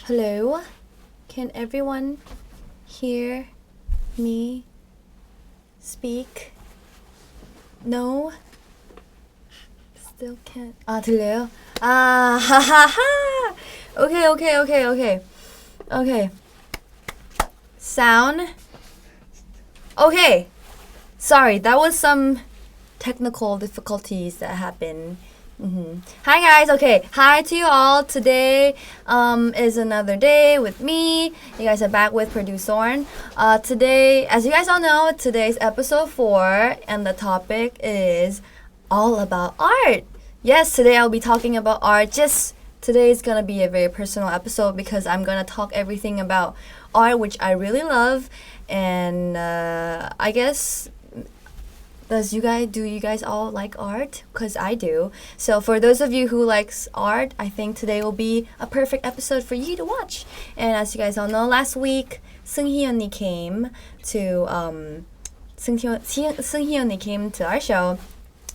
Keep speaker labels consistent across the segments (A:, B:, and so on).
A: Hello? Can everyone hear me speak? No? Still can't. 들려요? 하하하! Okay. Sound. Okay. Sorry, that was some technical difficulties that happened. Hi guys, okay. Hi to you all. Today is another day with me. You guys are back with PRODUSORN. Today, as you guys all know, today's episode 4 and the topic is all about art. Yes, today I'll be talking about art. Today is gonna be a very personal episode because I'm gonna talk everything about art, which I really love, and I guess do you guys all like art? Because I do. So for those of you who likes art, I think today will be a perfect episode for you to watch. And as you guys all know, last week Seung-hee 언니 came to Seung-hee 언니 came to our show.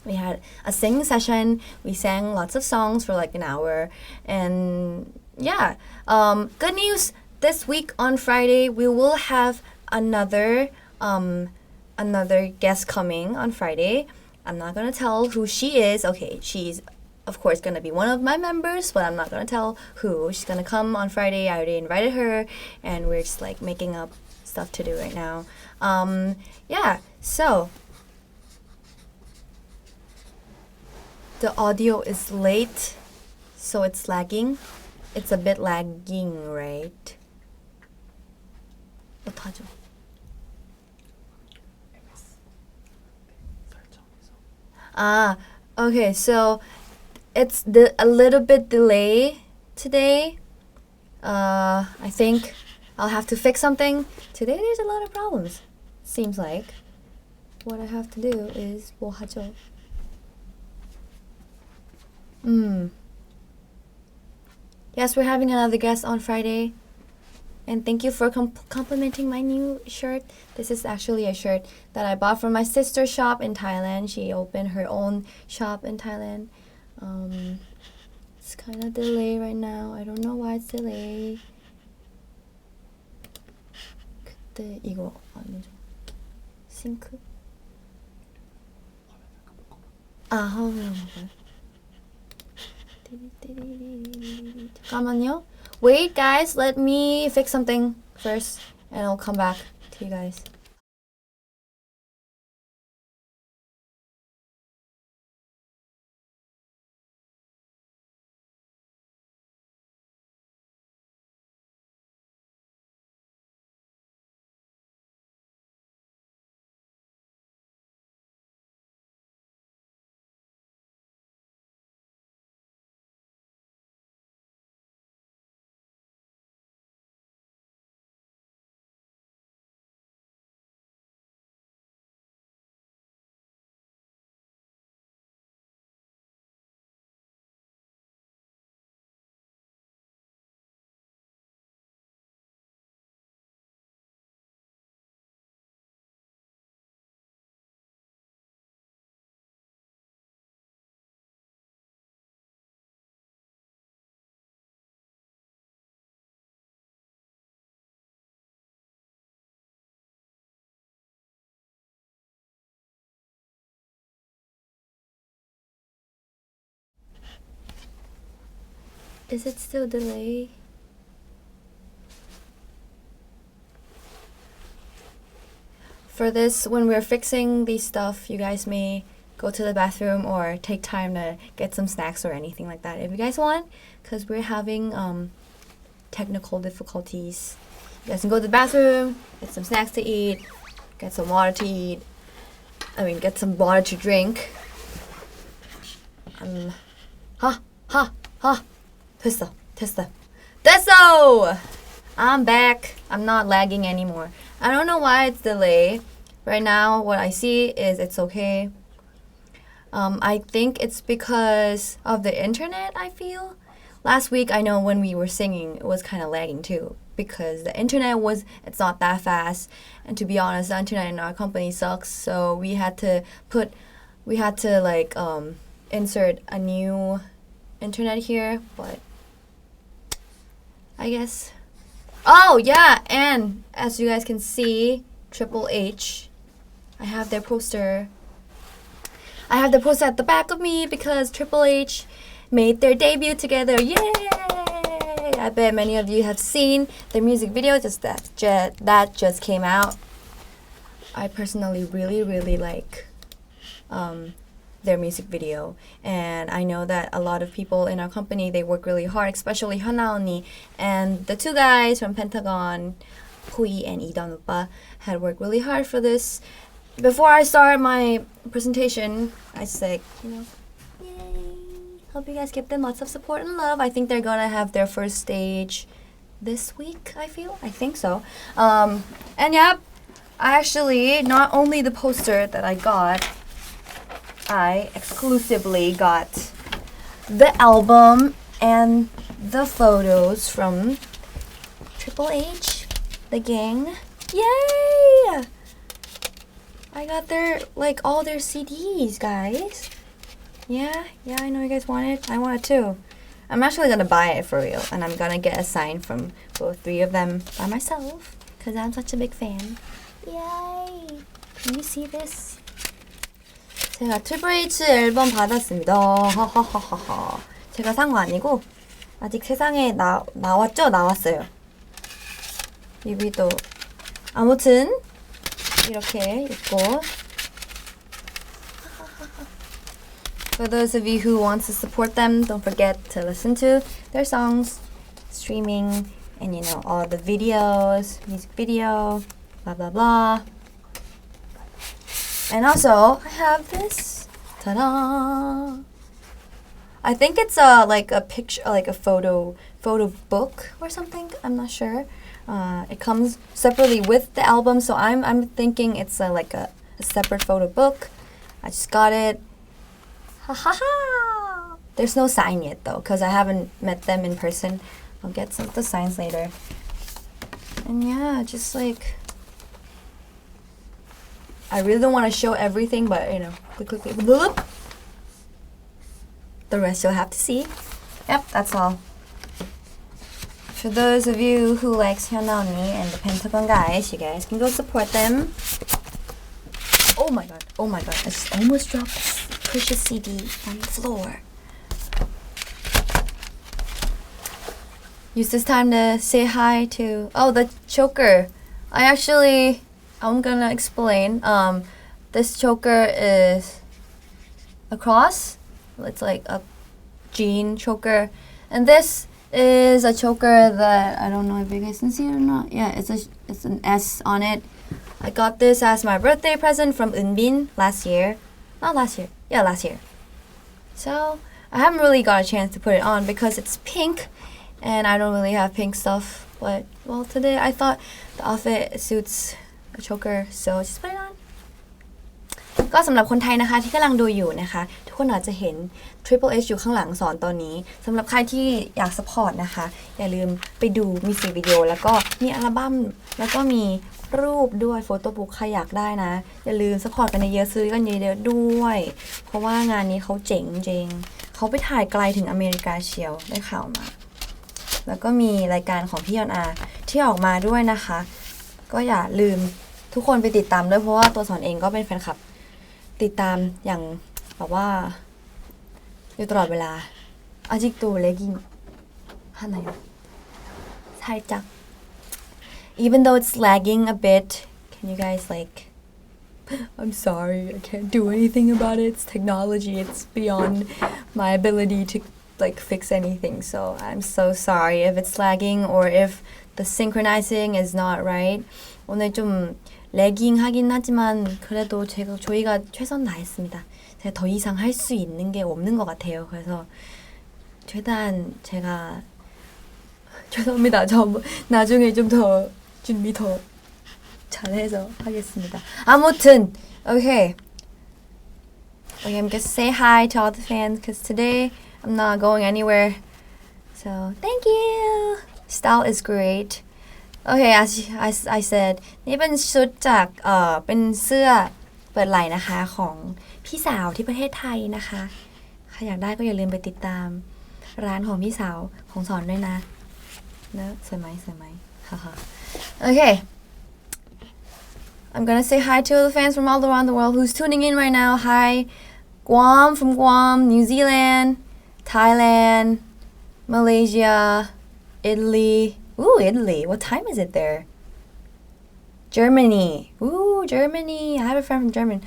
A: We had a singing session. We sang lots of songs for like an hour, and yeah. Good news. This week on Friday, we will have another guest coming on Friday. I'm not gonna tell who she is. Okay, she's of course gonna be one of my members, but I'm not gonna tell who. She's gonna come on Friday. I already invited her, and we're just like making up stuff to do right now. Yeah. So the audio is late, so it's lagging. It's a bit lagging, right? 어떡하죠? Okay, so it's a little bit delay today. I think I'll have to fix something. Today there's a lot of problems. Seems like. What I have to do is 뭐 하죠? Yes, we're having another guest on Friday. And thank you for complimenting my new shirt. This is actually a shirt that I bought from my sister's shop in Thailand. She opened her own shop in Thailand. It's kind of delayed right now. I don't know why it's delayed. 그때 이거 아니죠? 싱크? 화면 먹어요. 잠깐만요. Wait, guys, let me fix something first, and I'll come back to you guys. Is it still delayed? For this, when we're fixing these stuff, you guys may go to the bathroom or take time to get some snacks or anything like that if you guys want, because we're having technical difficulties. You guys can go to the bathroom, get some snacks to eat, get some water to eat. Get some water to drink. 됐어! I'm back. I'm not lagging anymore. I don't know why it's delayed. Right now, what I see is it's okay. I think it's because of the internet, I feel. Last week, I know when we were singing, it was kind of lagging too. Because the internet it's not that fast. And to be honest, the internet in our company sucks. So we had to insert a new internet here. But I guess. Oh yeah, and as you guys can see, Triple H. I have their poster. I have the poster at the back of me because Triple H made their debut together. Yay! I bet many of you have seen their music video that just came out. I personally really like their music video, and I know that a lot of people in our company, they work really hard, especially Hana 언니 and the two guys from Pentagon, Hui and Idan Oppa, had worked really hard for this. Before I start my presentation, I say, yay! Hope you guys give them lots of support and love. I think they're gonna have their first stage this week. I think so. And yeah, I actually, not only the poster that I got, I exclusively got the album and the photos from Triple H, the gang. Yay! I got their, all their CDs, guys. Yeah, I know you guys want it. I want it too. I'm actually gonna buy it for real, and I'm gonna get a sign from both three of them by myself, because I'm such a big fan. Yay! Can you see this? 제가 트리플 H 앨범 받았습니다. 하하하하. 제가 산 거 아니고 아직 세상에 나왔어요. 여기도 아무튼 이렇게 있고. For those of you who want to support them, don't forget to listen to their songs, streaming, and all the videos, music video, blah blah blah. And also, I have this. Ta-da! I think it's a picture, a photo book or something. I'm not sure. It comes separately with the album, so I'm thinking it's a separate photo book. I just got it. Ha ha ha! There's no sign yet though, because I haven't met them in person. I'll get some of the signs later. And yeah, just I really don't want to show everything, but click. The rest you'll have to see. Yep, that's all. For those of you who likes Hyunami and the Pentagon guys, you guys can go support them. Oh my god, I just almost dropped this precious CD on the floor. Use this time to say hi to, the choker. I'm gonna explain. This choker is a cross. It's like a jean choker. And this is a choker that, I don't know if you guys can see it or not. Yeah, it's an S on it. I got this as my birthday present from Eunbin last year. Not last year. Yeah, last year. So, I haven't really got a chance to put it on because it's pink. And I don't really have pink stuff. But, well, today I thought the outfit suits a choker, so just put it on. ก็สำหรับคนไทยนะคะที่กำลังดูอยู่นะคะทุกคนอาจจะเห็น Triple H อยู่ข้างหลังสอนตอนนี้สำหรับใครที่อยากสปอร์ตนะคะอย่าลืมไปดูมิวสิกวิดีโอแล้วก็มีอัลบั้มแล้วก็มีรูปด้วยโฟโต้บุ๊กใครอยากได้นะอย่าลืมสปอร์ตกันเยอะๆซื้อกันเยอะๆด้วยเพราะว่างานนี้เขาเจ๋งจริงเขาไปถ่ายไกลถึงอเมริกาเชียวได้ข่าวมาแล้วก็มีรายการของพี่ยอนอาที่ออกมาด้วยนะคะก็อย่าลืมทุกคนไปติดตามด้วยเพราะว่าตัวสอนเองก็เป็นแฟนคลับติดตามอย่างแบบว่าอยู่ตลอดเวลา아직도 레깅 하나요? 살짝 even though it's lagging a bit can you guys I'm sorry I can't do anything about it it's technology it's beyond my ability to fix anything so I'm so sorry if it's lagging or if the synchronizing is not right 오늘 좀 레깅 하긴 하지만 그래도 저희가 최선 다했습니다. 제가 더 이상 할 수 있는 게 없는 것 같아요. 그래서 최대한 제가 죄송합니다. 저 나중에 좀 더 준비 더 잘해서 하겠습니다. 아무튼 okay. I'm gonna say hi to all the fans because today I'm not going anywhere. So thank you. Style is great. Okay, as I said นี่เป็นชุดจากเป็นเสื้อเปิดไหล่นะคะของพี่สาวที่ประเทศไทยนะคะใครอยากได้ก็อย่าลืมไปติดตามร้านของพี่สาวของสอนด้วยนะ No, semi. Haha. Okay. I'm gonna say hi to the fans from all around the world who's tuning in right now. Hi, Guam from Guam, New Zealand, Thailand, Malaysia, Italy. Ooh, Italy. What time is it there? Germany. Ooh, Germany. I have a friend from Germany.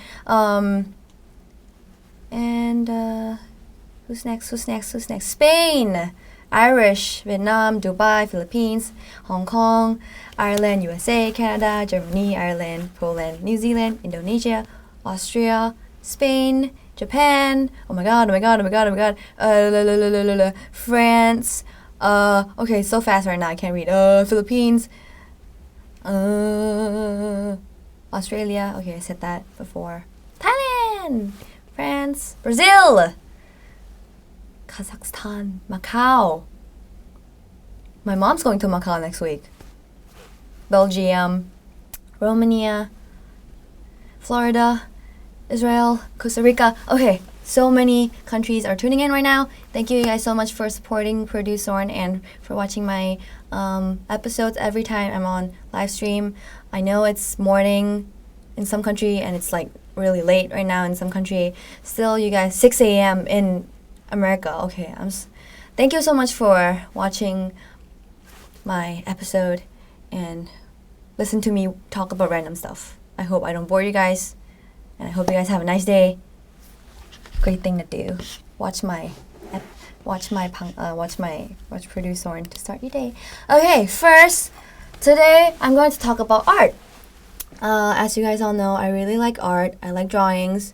A: And who's next? Spain, Irish, Vietnam, Dubai, Philippines, Hong Kong, Ireland, USA, Canada, Germany, Ireland, Poland, New Zealand, Indonesia, Austria, Spain, Japan. Oh my god. France. Okay, so fast right now I can't read. Philippines. Australia. Okay, I said that before. Thailand, France, Brazil, Kazakhstan, Macau. My mom's going to Macau next week. Belgium, Romania, Florida, Israel, Costa Rica. Okay, so many countries are tuning in right now. Thank you guys so much for supporting PRODUSORN and for watching my episodes every time I'm on live stream. I know it's morning in some country and it's like really late right now in some country. Still, you guys, 6 a.m. in America. Okay, thank you so much for watching my episode and listen to me talk about random stuff. I hope I don't bore you guys, and I hope you guys have a nice day. Great thing to do. Watch PRODUSORN to start your day. Okay, first, today I'm going to talk about art. As you guys all know, I really like art. I like drawings.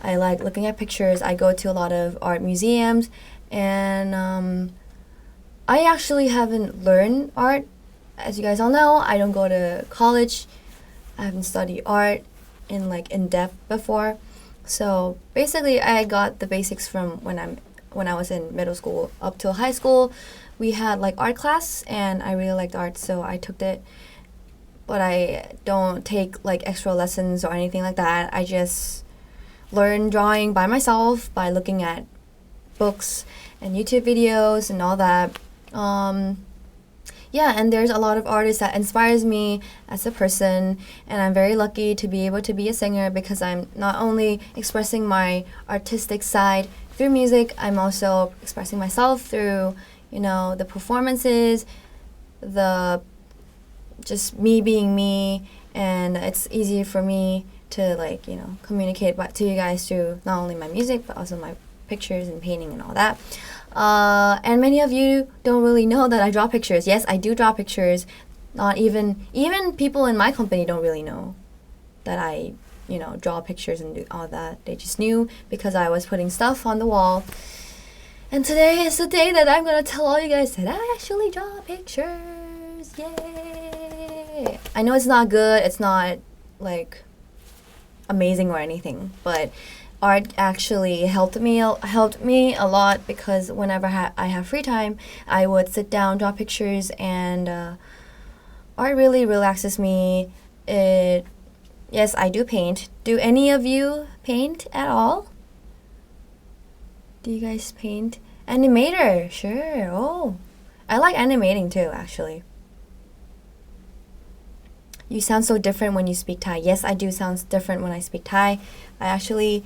A: I like looking at pictures. I go to a lot of art museums, and I actually haven't learned art. As you guys all know, I don't go to college. I haven't studied art in depth before. So basically, I got the basics from when I was in middle school up till high school. We had like art class, and I really liked art, so I took it. But I don't take like extra lessons or anything like that. I just learn drawing by myself by looking at books and YouTube videos and all that. Yeah, and there's a lot of artists that inspires me as a person, and I'm very lucky to be able to be a singer because I'm not only expressing my artistic side through music, I'm also expressing myself through, the performances, just me being me, and it's easy for me to communicate back to you guys through not only my music but also my pictures and painting and all that. And many of you don't really know that I draw pictures. Yes, I do draw pictures. Not even people in my company don't really know that I, draw pictures and do all that. They just knew because I was putting stuff on the wall. And today is the day that I'm gonna tell all you guys that I actually draw pictures. Yay! I know it's not good. It's not amazing or anything, but art actually helped me a lot because whenever I have free time, I would sit down, draw pictures, and art really relaxes me. Yes, I do paint. Do any of you paint at all? Do you guys paint? Animator, sure. Oh, I like animating too, actually. You sound so different when you speak Thai. Yes, I do sound different when I speak Thai. I actually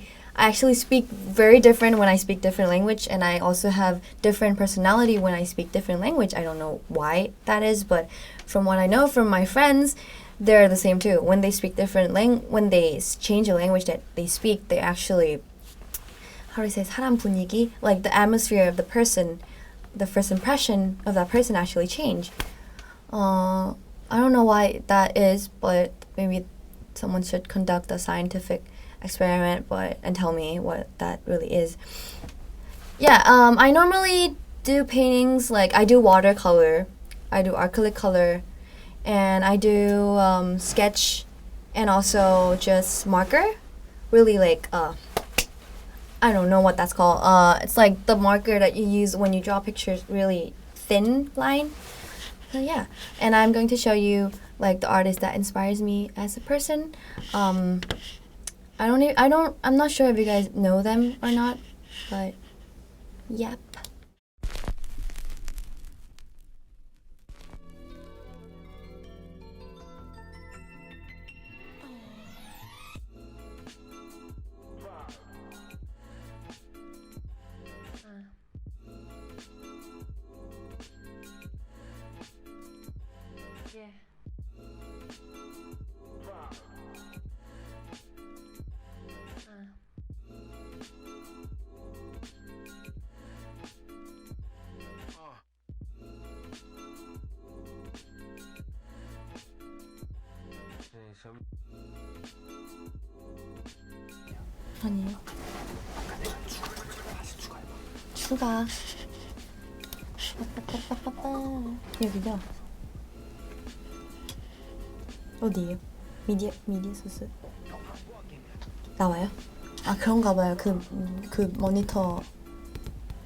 A: speak very different when I speak different language, and I also have different personality when I speak different language. I don't know why that is, but from what I know from my friends, they're the same too. When they speak different when they change the language that they speak, they actually, how do I say, 사람 분위기, like the atmosphere of the person, the first impression of that person actually change. I don't know why that is, but maybe someone should conduct a scientific experiment and tell me what that really is. Yeah, I normally do paintings, I do watercolor, I do acrylic color, and I do sketch, and also just marker. Really I don't know what that's called. It's like the marker that you use when you draw pictures, really thin line. So yeah, and I'm going to show you the artist that inspires me as a person. I'm not sure if you guys know them or not, but yep. 아니에요. 추가. 여기요. 어디에요? 미디어 소스. 나와요? 아, 그런가 봐요. 그 모니터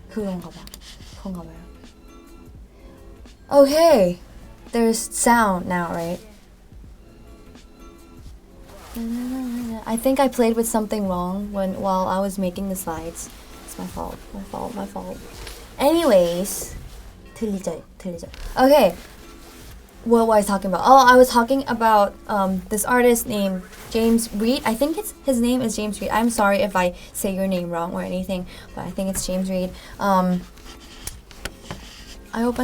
A: 그런가 봐요. Okay. There's sound now, right? I think I played with something wrong while I was making the slides. It's my fault. Anyways, 들리죠. Okay. What was I talking about? Oh, I was talking about this artist named James Reed. I think his name is James Reed. I'm sorry if I say your name wrong or anything, but I think it's James Reed. I hope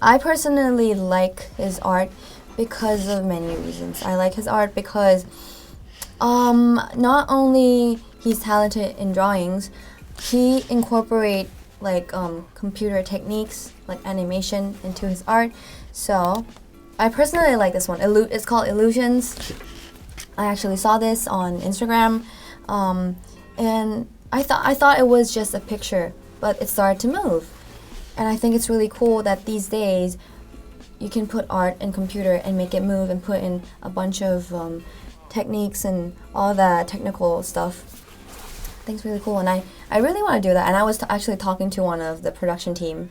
A: I personally like his art because of many reasons. I like his art because not only he's talented in drawings, he incorporate like computer techniques like animation into his art. So I personally like this one. It's called Illusions. I actually saw this on Instagram, and I thought it was just a picture, but it started to move. And I think it's really cool that these days you can put art in computer and make it move and put in a bunch of techniques and all that technical stuff. I think it's really cool, and I really want to do that. And I was actually talking to one of the production team,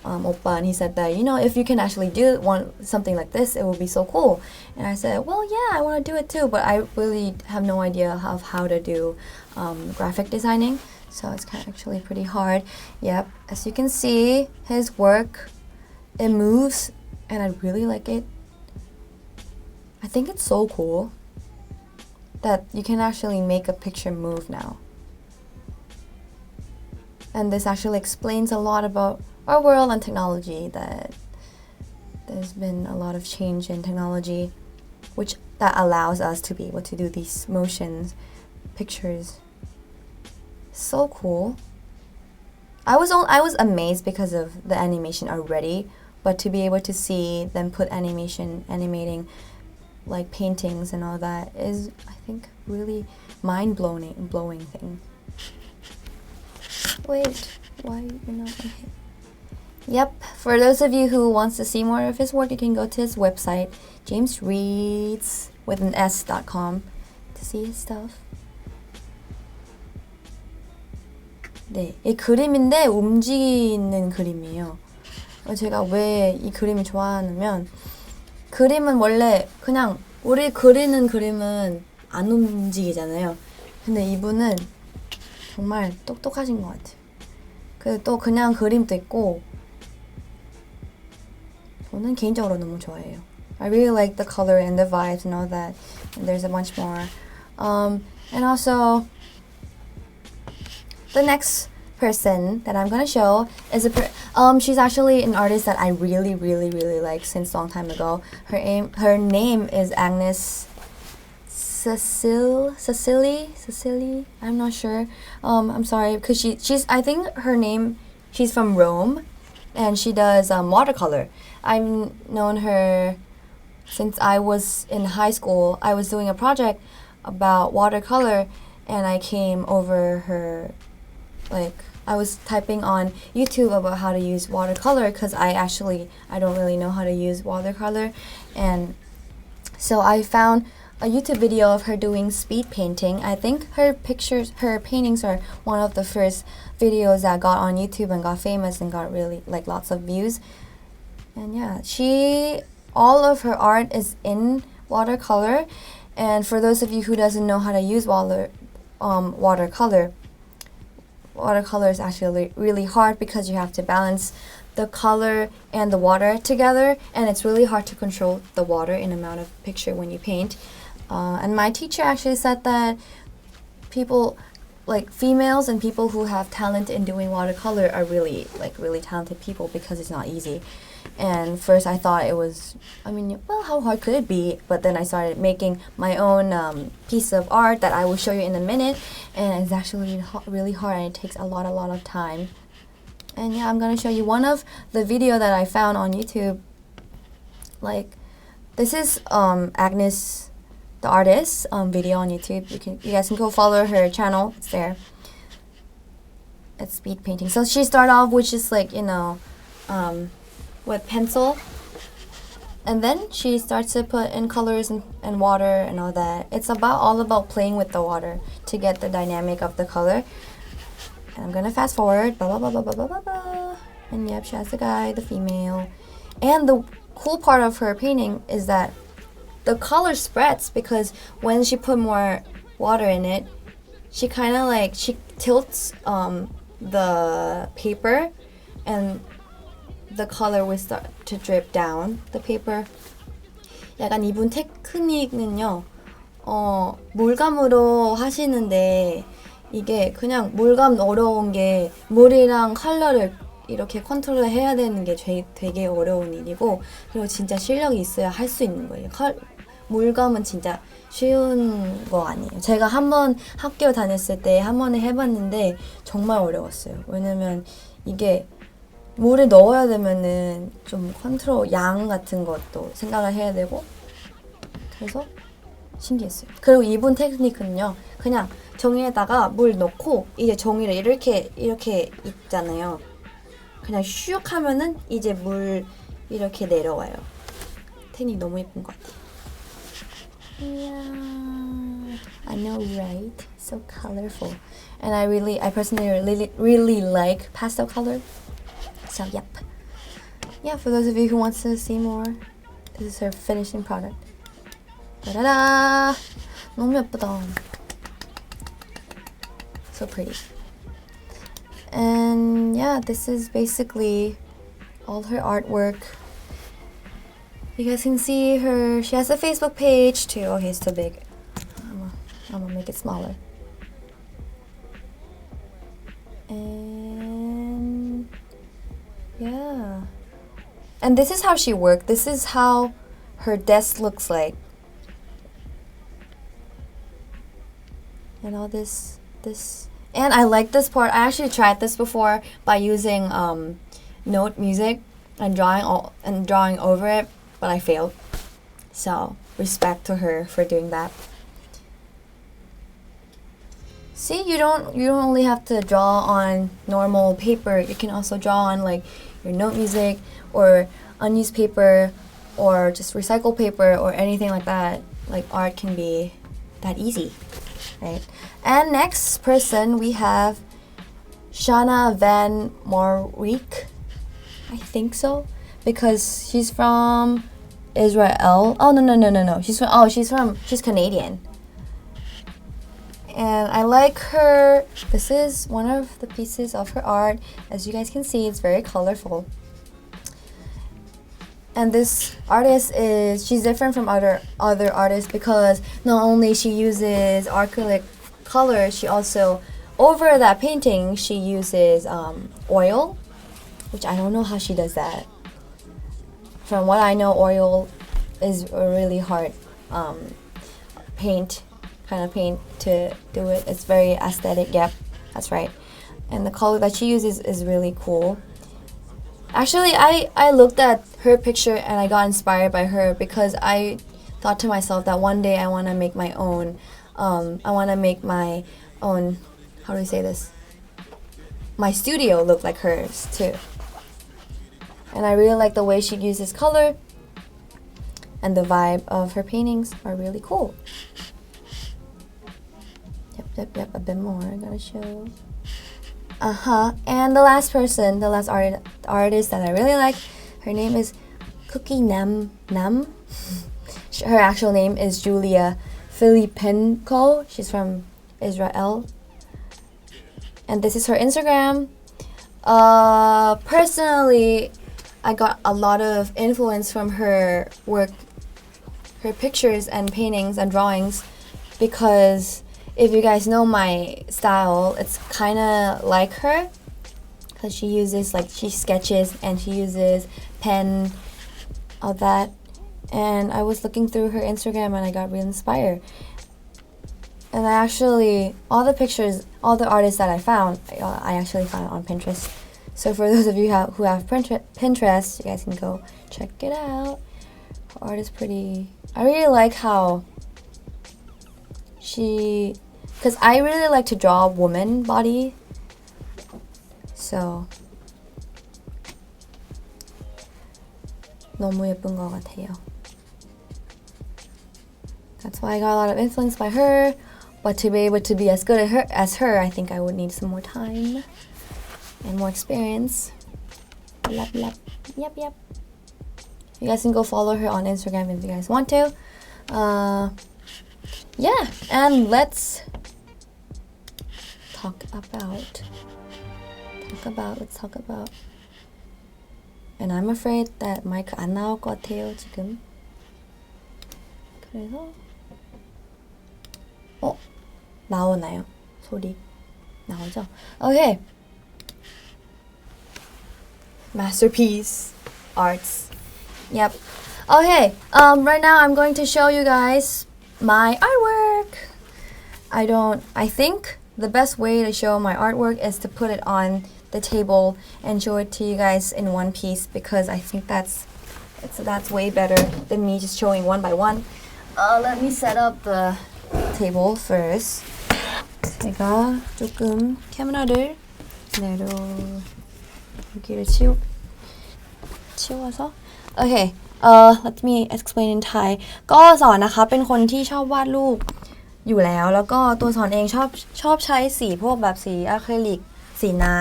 A: Oppa, and he said that, if you can actually do something like this, it would be so cool. And I said, well, yeah, I want to do it too, but I really have no idea of how to do graphic designing. So it's actually pretty hard. Yep, as you can see, his work, it moves, and I really like it. I think it's so cool that you can actually make a picture move now. And this actually explains a lot about our world and technology, that there's been a lot of change in technology that allows us to be able to do these motions, pictures. So cool. I was amazed because of the animation already, but to be able to see them put animating like paintings and all that is, I think, really mind-blowing thing. Wait, why you're not gonna hit? Yep, for those of you who wants to see more of his work, you can go to his website, jamesreeds.com, to see his stuff. 네, 이 그림인데 움직이는 그림이에요. 제가 왜 이 그림을 좋아하냐면, 그림은 원래 그냥 우리 그리는 그림은 안 움직이잖아요. 근데 이분은 정말 똑똑하신 것 같아요. 그리고 또 그냥 그림도 있고, 저는 개인적으로 너무 좋아해요. I really like the color and the vibes and all that. And there's a bunch more. And also, the next person that I'm gonna show is she's actually an artist that I really like since a long time ago. Her name is Agnes Cecily. I'm not sure. I'm sorry, because she's I think she's from Rome, and she does watercolor. I've known her since I was in high school. I was doing a project about watercolor, and I came over her, I was typing on YouTube about how to use watercolor, because I don't really know how to use watercolor, and so I found a YouTube video of her doing speed painting. I think her paintings are one of the first videos that got on YouTube and got famous and got really lots of views. And yeah, all of her art is in watercolor. And for those of you who doesn't know how to use watercolor is actually really hard, because you have to balance the color and the water together, and it's really hard to control the water in amount of picture when you paint. And my teacher actually said that people, females and people who have talent in doing watercolor are really talented people, because it's not easy. And first I thought it was, how hard could it be? But then I started making my own piece of art that I will show you in a minute, and it's actually really hard, and it takes a lot of time. And yeah, I'm gonna show you one of the video that I found on YouTube. This is Agnes the artist video on YouTube. You guys can go follow her channel. It's there. It's speed painting. So she started off with just like, you know, with pencil, and then she starts to put in colors and water and all that. It's all about playing with the water to get the dynamic of the color. And I'm gonna fast forward. Blah, blah, blah, blah, blah, blah, blah, blah. And yep, she has the guy, the female. And the cool part of her painting is that the color spreads, because when she put more water in it, she kind of like, she tilts the paper, and the color will start to drip down the paper. 약간 이분 테크닉은요, 물감으로 하시는데, 이게 그냥 물감 어려운 게 물이랑 컬러를 이렇게 컨트롤 해야 되는 게 되게 어려운 일이고, 그리고 진짜 실력이 있어야 할 수 있는 거예요. 물감은 진짜 쉬운 거 아니에요. 제가 한번 학교 다녔을 때 한 번에 해봤는데 정말 어려웠어요. 왜냐면 이게 물을 넣어야 되면은 좀 컨트롤 양 같은 것도 생각을 해야 되고, 그래서 신기했어요. 그리고 이분 테크닉은요, 그냥 종이에다가 물 넣고 이제 종이를 이렇게 있잖아요. 그냥 슉 하면은 이제 물 이렇게 내려와요. 테크닉 너무 예쁜 것 같아요. Yeah, I know, right? So colorful, and I personally really like pastel color. So yep, yeah. For those of you who wants to see more, this is her finishing product. Da-da-da! 너무 예쁘다. So pretty. And yeah, this is basically all her artwork. You guys can see her. She has a Facebook page too. Okay, it's too big. I'm gonna make it smaller. And yeah. And this is how she worked. This is how her desk looks like. And all this. And I like this part. I actually tried this before by using note music and drawing over it, but I failed. So respect to her for doing that. See, you don't only have to draw on normal paper. You can also draw on like your note music or unused paper or just recycled paper or anything like that. Like art can be that easy, right? And next person we have Shana Van Marwijk. I think so, because she's from Israel. Oh no. She's Canadian. And I like her. This is one of the pieces of her art. As you guys can see, it's very colorful. And this artist she's different from other artists because not only she uses acrylic color, she also, over that painting, she uses oil, which I don't know how she does that. From what I know, oil is a really hard paint to do it. It's very aesthetic. Yep, that's right. And the color that she uses is really cool. Actually, I looked at her picture and I got inspired by her because I thought to myself that one day I want to make my own. How do I say this? My studio look like hers too. And I really like the way she uses color, and the vibe of her paintings are really cool. Yep, a bit more I gotta show. And the last artist that I really like, her name is Cookie Nam. Her actual name is Julia Filipenko. She's from Israel. And this is her Instagram. Personally, I got a lot of influence from her work, her pictures and paintings and drawings, because if you guys know my style, it's kind of like her, because she sketches and she uses pen, all that. And I was looking through her Instagram and I got really inspired. And I actually, all the artists that I found, I actually found on Pinterest. So for those of you who have Pinterest, you guys can go check it out. Her art is pretty. I really like how because I really like to draw woman body, so 너무 예쁜 것 같아요. That's why I got a lot of influence by her, but to be able to be as good as her, I think I would need some more time and more experience. Yep. You guys can go follow her on Instagram if you guys want to. Yeah, and let's talk about. And I'm afraid that 마이크 안 나올 것 같아요 지금. 그래서 나오나요? 소리 나오죠? Okay. Masterpiece arts. Yep. Okay. Right now I'm going to show you guys my artwork. I think the best way to show my artwork is to put it on the table and show it to you guys in one piece, because I think that's way better than me just showing one by one. Let me set up the table first. 제가 조금 카메라를 여기를 치워서. Okay. Let me explain in Thai. ก็สอนนะคะเป็นคนที่ชอบวาดรูปอยู่แล้วก็ตัวสอนเองชอบใช้สีพวกแบบสีอะคริลิกสีน้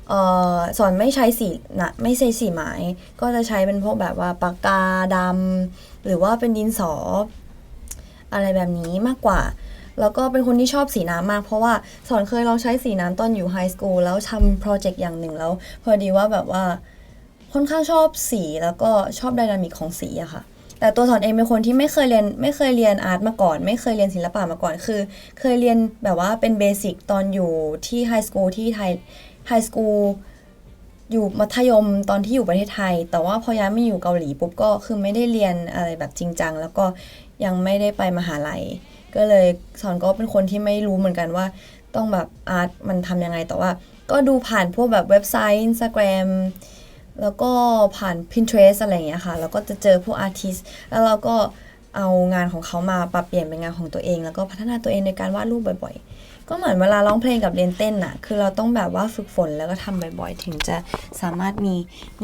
A: ำสอนไม่ใช้สีนะไม่ใช้สีไม้ก็จะใช้เป็นพวกแบบว่าปากกาดำหรือว่าเป็นดินสออะไรแบบนี้มากกว่าแล้วก็เป็นคนที่ชอบสีน้ำมากเพราะว่าสอนเคยลองใช้สีน้ำตอนอยู่ไฮสคูลแล้วทำโปรเจกต์อย่างหนึ่งแล้วพอดีว่าแบบว่าค่อนข้างชอบสีแล้วก็ชอบไดนามิกของสีอะค่ะแต่ตัวสอนเองเป็นคนที่ไม่เคยเรียนอาร์ตมาก่อนไม่เคยเรียนศิลปะมาก่อนคือเคยเรียนแบบว่าเป็นเบสิกตอนอยู่ที่ไฮสคูลที่ไทยไฮสคูลอยู่มัธยมตอนที่อยู่ประเทศไทยแต่ว่าพอย้ายมาอยู่เกาหลีปุ๊บก็คือไม่ได้เรียนอะไรแบบจริงจังแล้วก็ยังไม่ได้ไปมหาลัยก็เลยสอนก็เป็นคนที่ไม่รู้เหมือนกันว่าต้องแบบอาร์ตมันทำยังไงแต่ว่าก็ดูผ่านพวกแบบเว็บไซต์ Instagram แล้วก็ผ่าน Pinterest อะไรอย่างเงี้ยค่ะแล้วก็จะเจอพวกอาร์ติสต์แล้วเราก็เอางานของเขามาปรับเปลี่ยนเป็นงานของตัวเองแล้วก็พัฒนาตัวเองในการวาดรูปบ่อยๆก็เหมือนเวลาร้องเพลงกับเรียนเต้นน่ะคือเราต้องแบบว่าฝึกฝนแล้วก็ทำบ่อยๆถึงจะสามารถมี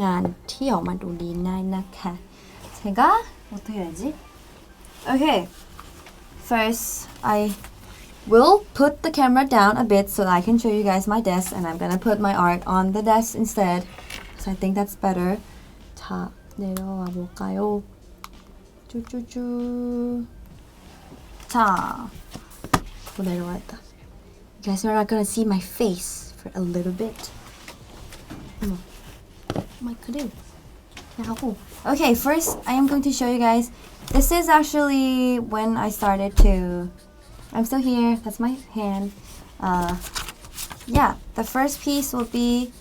A: งานที่ออกมาดูดีได้นะคะ제가 어떻게 해야지? Okay. First, I will put the camera down a bit so that I can show you guys my desk, and I'm gonna put my art on the desk instead. So I think that's better. 자, 내려와 볼까요? 쭈쭈쭈. 자, 내려왔다. You guys are not gonna see my face for a little bit. Okay, first I am going to show you guys. This is actually when I started to. I'm still here. That's my hand. Yeah, the first piece will be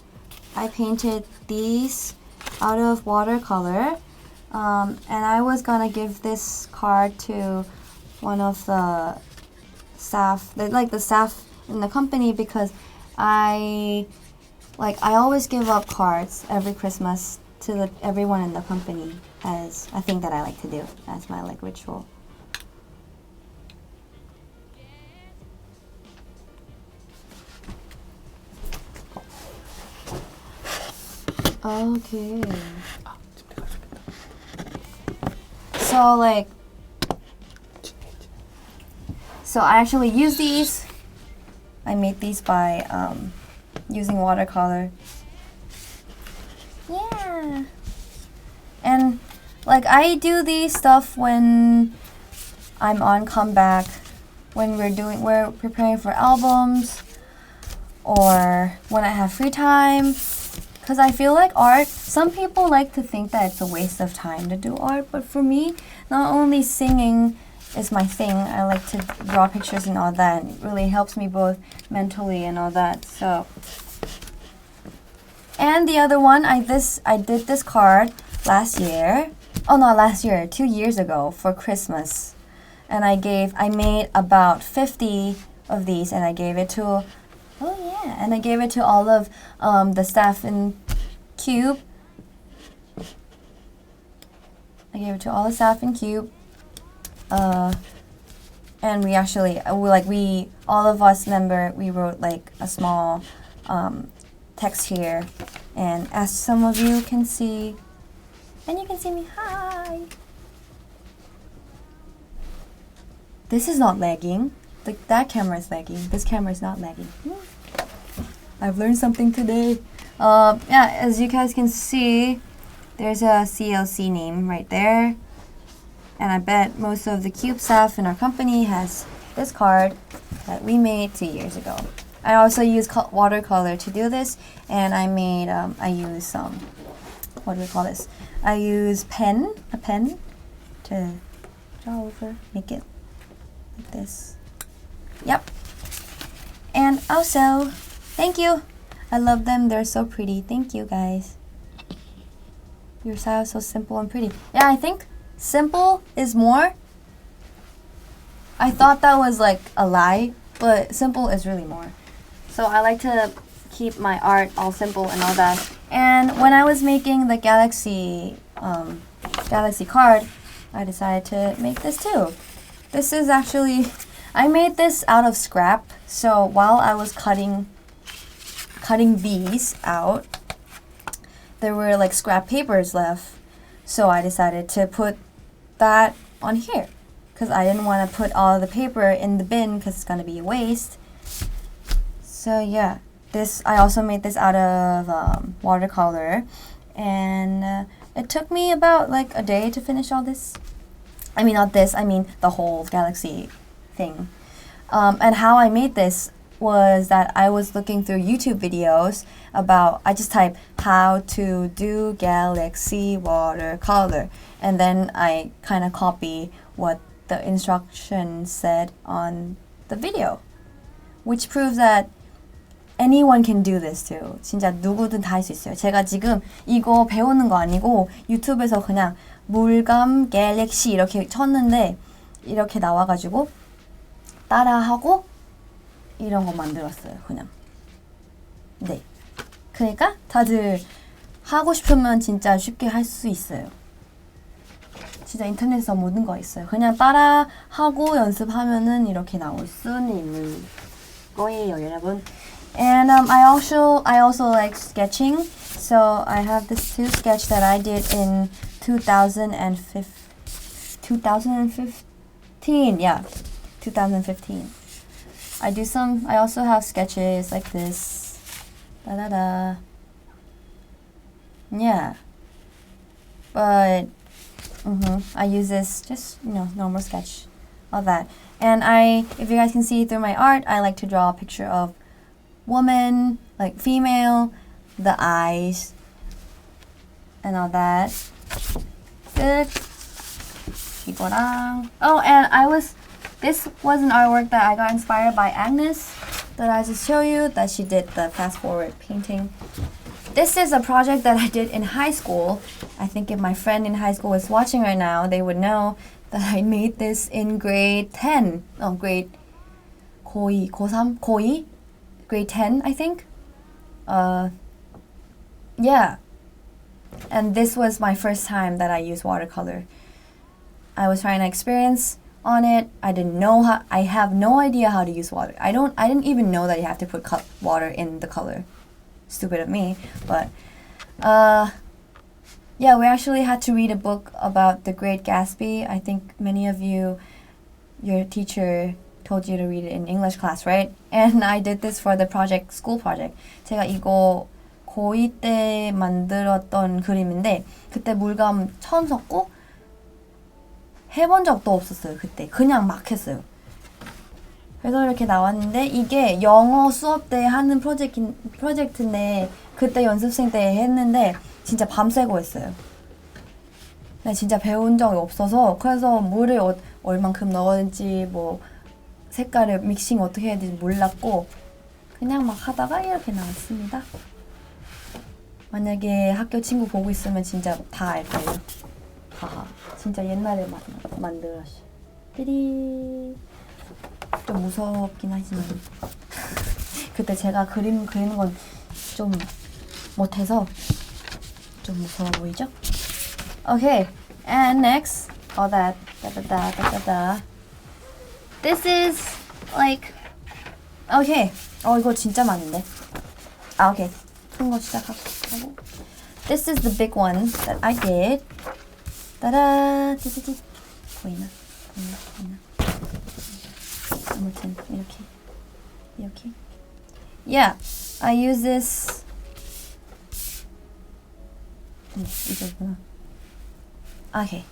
A: I painted these out of watercolor, and I was gonna give this card to one of the staff, the staff in the company, because I always give up cards every Christmas to everyone in the company as a thing that I like to do as my ritual. Okay. So I actually use these. I made these by using watercolor. Yeah. And I do these stuff when I'm on comeback, when we're preparing for albums, or when I have free time. Because I feel like art, some people like to think that it's a waste of time to do art, but for me, not only singing is my thing, I like to draw pictures and all that. It really helps me both mentally and all that. So, and the other one, I did this card last year. Oh, not last year, 2 years ago for Christmas. And I made about 50 of these, and I gave it to and I gave it to all of the staff in Cube. I gave it to all the staff in Cube. And we actually, all of us member, we wrote like a small text here. And as some of you can see, and you can see me, hi. This is not lagging. That camera is lagging. This camera is not lagging. I've learned something today. Yeah, as you guys can see, there's a CLC name right there. And I bet most of the Cube staff in our company has this card that we made 2 years ago. I also use watercolor to do this, and I use what do we call this? I use a pen to draw over, make it like this. Yep. And also, thank you. I love them. They're so pretty. Thank you, guys. Your style is so simple and pretty. Yeah, I think simple is more. I thought that was like a lie, but simple is really more. So I like to keep my art all simple and all that. And when I was making the Galaxy card, I decided to make this too. This is actually, I made this out of scrap. So while I was cutting these out, there were like scrap papers left. So I decided to put that on here because I didn't want to put all the paper in the bin because it's going to be a waste. So yeah, I also made this out of watercolor, and it took me about like a day to finish all this. I mean not this, I mean the whole Galaxy thing. And how I made this was that I was looking through YouTube videos about, I just typed how to do Galaxy watercolor, and then I kind of copy what the instructions said on the video, which proves that anyone can do this too. 진짜 누구든 다 할 수 있어요. 제가 지금 이거 배우는 거 아니고 유튜브에서 그냥 물감 갤럭시 이렇게 쳤는데 이렇게 나와가지고 따라하고 이런 거 만들었어요. 그냥. 네. 그러니까 다들 하고 싶으면 진짜 쉽게 할 수 있어요. 진짜 인터넷에서 모든 거 있어요. 그냥 따라하고 연습하면은 이렇게 나올 수는 있는 거예요, 여러분. And I also like sketching. So I have this two sketch that I did in 2015. Yeah, 2015. I also have sketches like this. Yeah. But I use this just, normal sketch. All that. And if you guys can see through my art, I like to draw a picture of woman, like female, the eyes, and all that. Good. 이거랑. Oh, and this was an artwork that I got inspired by Agnes that I just show you, that she did the fast forward painting. This is a project that I did in high school. I think if my friend in high school was watching right now, they would know that I made this in grade 10. No, grade 고2, 고3, 고2? Grade 10, I think. Yeah. And this was my first time that I used watercolor. I was trying to experience on it. I have no idea how to use water. I didn't even know that you have to put water in the color. Stupid of me. But yeah, we actually had to read a book about the Great Gatsby. I think many of you, your teacher told you to read it in English class, right? And I did this for the school project. 제가 이거 고2 때 만들었던 그림인데 그때 물감 처음 섞고 해본 적도 없었어요. 그때 그냥 막 했어요. 그래서 이렇게 나왔는데 이게 영어 수업 때 하는 프로젝트인데 그때 연습생 때 했는데 진짜 밤새고 했어요. 근데 진짜 배운 적이 없어서 그래서 물을 얼만큼 넣었는지 뭐 색깔을 믹싱 어떻게 해야 되는지 몰랐고 그냥 막 하다가 이렇게 나왔습니다. 만약에 학교 친구 보고 있으면 진짜 다 알 거예요. 하하. 진짜 옛날에 만들었어. 띠리. 좀 무섭긴 하지만 그때 제가 그리는 건 좀 못해서 좀 무서워 보이죠? Okay, and next all that This is like okay. 이거 진짜 많은데. Okay. 큰 거 시작하고. This is the big one that I did. 따라. 띠띠띠. 보이나? 아무튼 이렇게. Yeah, I use this. 이거구나. Okay.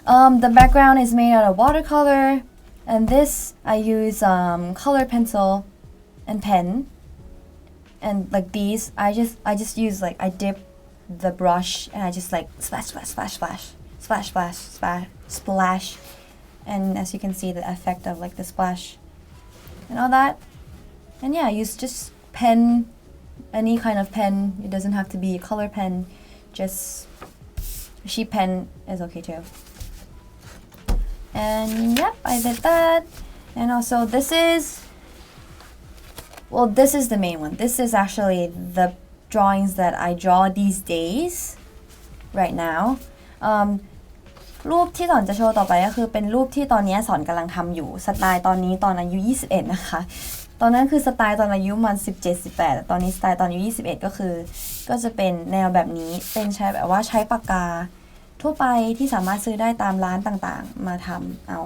A: The background is made out of watercolor, and this I use color pencil and pen, and like these I just use like I dip the brush and I just like splash, and as you can see the effect of like the splash and all that. And yeah, I use just pen, any kind of pen. It doesn't have to be a color pen, just sheet pen is okay too. And yep, I did that. And also this is the main one. This is actually the drawings that I draw these days right now. รูปที่สอนจะโชว์ต่อไปก็คือเป็นรูปที่ตอนนี้สอนกำลังทำอยู่สไตล์ตอนนี้ตอนอายุ21นะคะตอนนั้นคือสไตล์ตอนอายุมัน17-18ตอนนี้สไตล์ตอนอายุ21ก็จะเป็นแนวแบบนี้เป็นใช้แบบว่าใช้ปากกาทั่วไปที่สามารถซื้อได้ตามร้านต่างๆมาทำเอา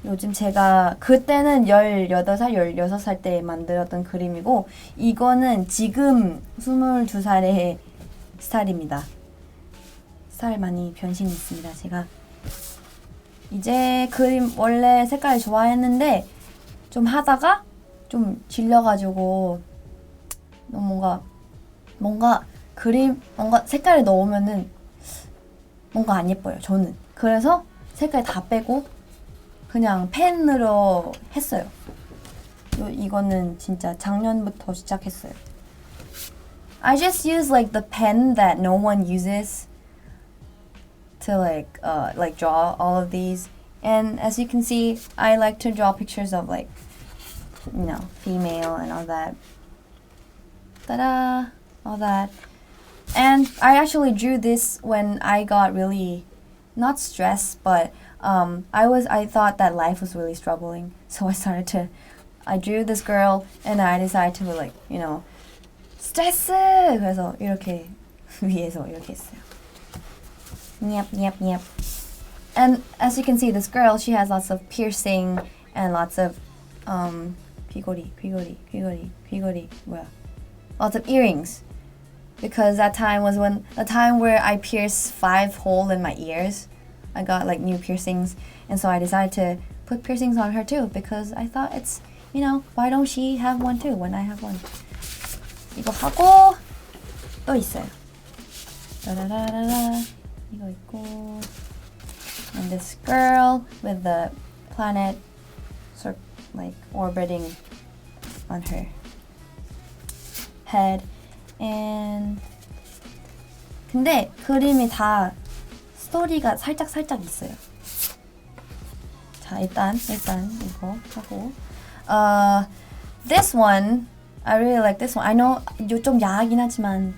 A: 요즘 제가 그때는 18살, 16살 때 만들었던 그림이고 이거는 지금 22살의 스타일입니다. 스타일 많이 변신했습니다. 제가 이제 그림 원래 색깔 좋아했는데 좀 하다가 좀 질려가지고 너무 뭔가 그림 뭔가 색깔을 넣으면은 뭔가 안 예뻐요. 저는 그래서 색깔 다 빼고 그냥 펜으로 했어요. 이거는 진짜 작년부터 시작했어요. I just use like the pen that no one uses to like draw all of these. And as you can see, I like to draw pictures of like, you know, female and all that. Ta-da! All that. And I actually drew this when I got really, not stressed, but I thought that life was really struggling. So I drew this girl and I decided to like, you know, 스트레스! 그래서 이렇게 위에서 이렇게 했어요. Yep. And as you can see, this girl, she has lots of piercing and lots of 귀걸이, 뭐야? Lots of earrings. Because that time was the time where I pierced 5 holes in my ears. I got like new piercings, and so I decided to put piercings on her too because I thought it's, you know, why don't she have one too when I have one? 이거 하고 또 있어요. 따라라라라 이거 있고, and this girl with the planet sort of like orbiting on her head. And 근데 그림이 다 스토리가 살짝 있어요. 자, 일단 이거 하고 this one I really like this one. I know 좀 야하긴 하지만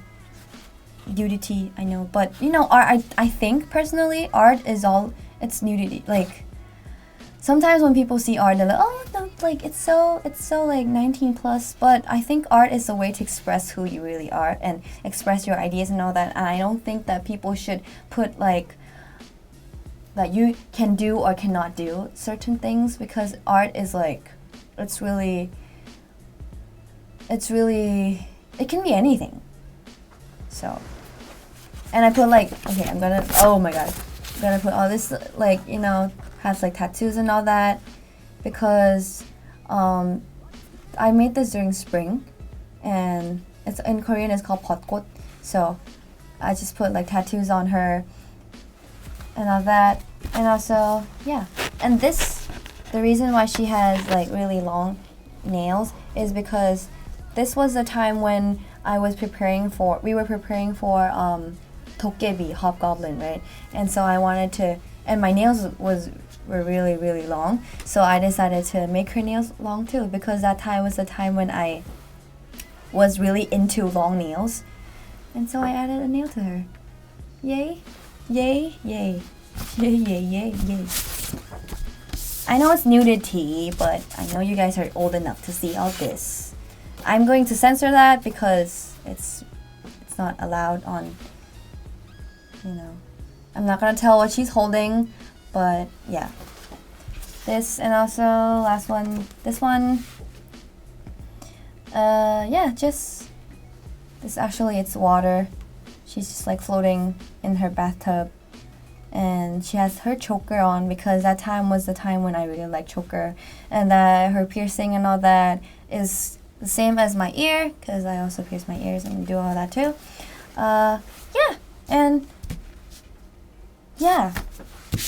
A: nudity, I know, but you know, I think personally art is all it's nudity. Like sometimes when people see art, they're like, oh, no, like it's so like 19 plus. But I think art is a way to express who you really are and express your ideas and all that. And I don't think that people should put like that you can do or cannot do certain things because art is like it can be anything. So, and I put like oh my god, I'm gonna put all this like, you know, has like tattoos and all that because I made this during spring and it's in Korean it's called 벚꽃. So I just put like tattoos on her and all that, and also yeah, and this, the reason why she has like really long nails is because this was the time when we were preparing for 도깨비, hobgoblin, right? And so I wanted to, and my nails were really long, so I decided to make her nails long too because that time was the time when I was really into long nails, and so I added a nail to her. Yay. I know it's nudity, but I know you guys are old enough to see all this. I'm going to censor that because it's not allowed on, you know. I'm not gonna tell what she's holding, but yeah. This, and also last one, this one. Yeah, just this, actually it's water. She's just like floating in her bathtub, and she has her choker on because that time was the time when I really liked choker, and that her piercing and all that is the same as my ear because I also pierce my ears and do all that too. Yeah, and yeah,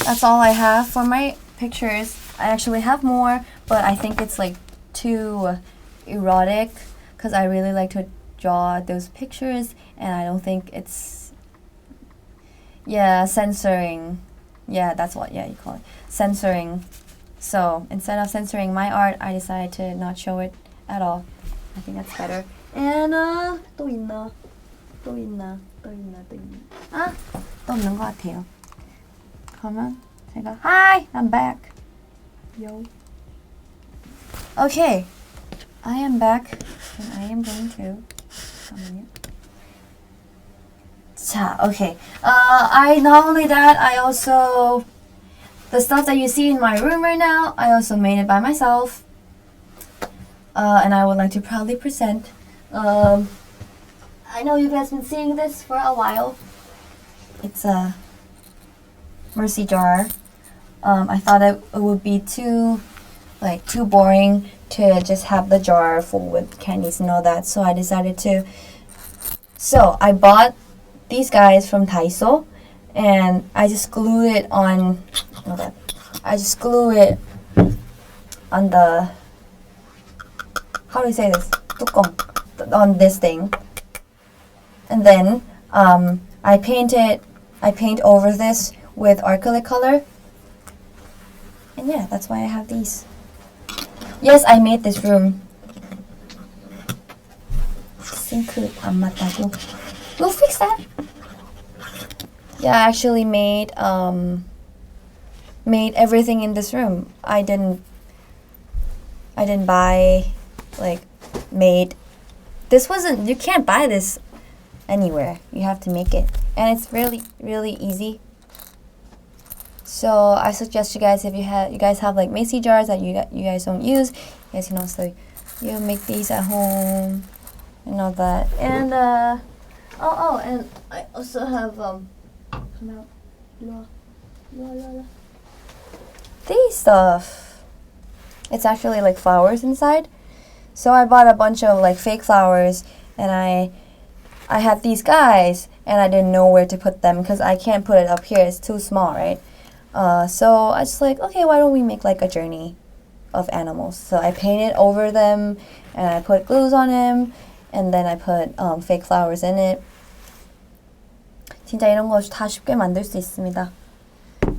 A: that's all I have for my pictures. I actually have more, but I think it's like too erotic because I really like to draw those pictures, and I don't think it's, yeah, censoring. Yeah, that's what, yeah, you call it. Censoring. So instead of censoring my art, I decided to not show it at all. I think that's better. And 또 있나? 아, 또 없는 것 같아요. 그러면 제가 Hi, I'm back. Yo. Okay, I am back, and I am going to. 잠깐만요. 자, okay. I not only that, I also, the stuff that you see in my room right now, I also made it by myself. And I would like to proudly present. I know you guys been seeing this for a while. It's a Mercy jar. I thought it would be too boring to just have the jar full with candies and all that, so I decided to. So I bought these guys from Daiso, and I just glue it on. I just glue it on the. How do you say this? 뚜껑. On this thing, and then I paint over this with acrylic color, and yeah, that's why I have these. Yes, I made this room. 싱크 안 맞다고. We'll fix that. Yeah, I actually made everything in this room. I didn't buy, like, made. This wasn't, you can't buy this anywhere. You have to make it. And it's really, really easy. So I suggest you guys, if you guys have like macy jars that you guys don't use, you guys can also make these at home and all that. And and I also have these stuff. It's actually like flowers inside. So I bought a bunch of like fake flowers, and I had these guys, and I didn't know where to put them because I can't put it up here. It's too small, right? So I just like, okay, why don't we make like a journey of animals? So I painted over them, and I put glues on them, and then I put fake flowers in it. 진짜 이런 거 다 쉽게 만들 수 있습니다.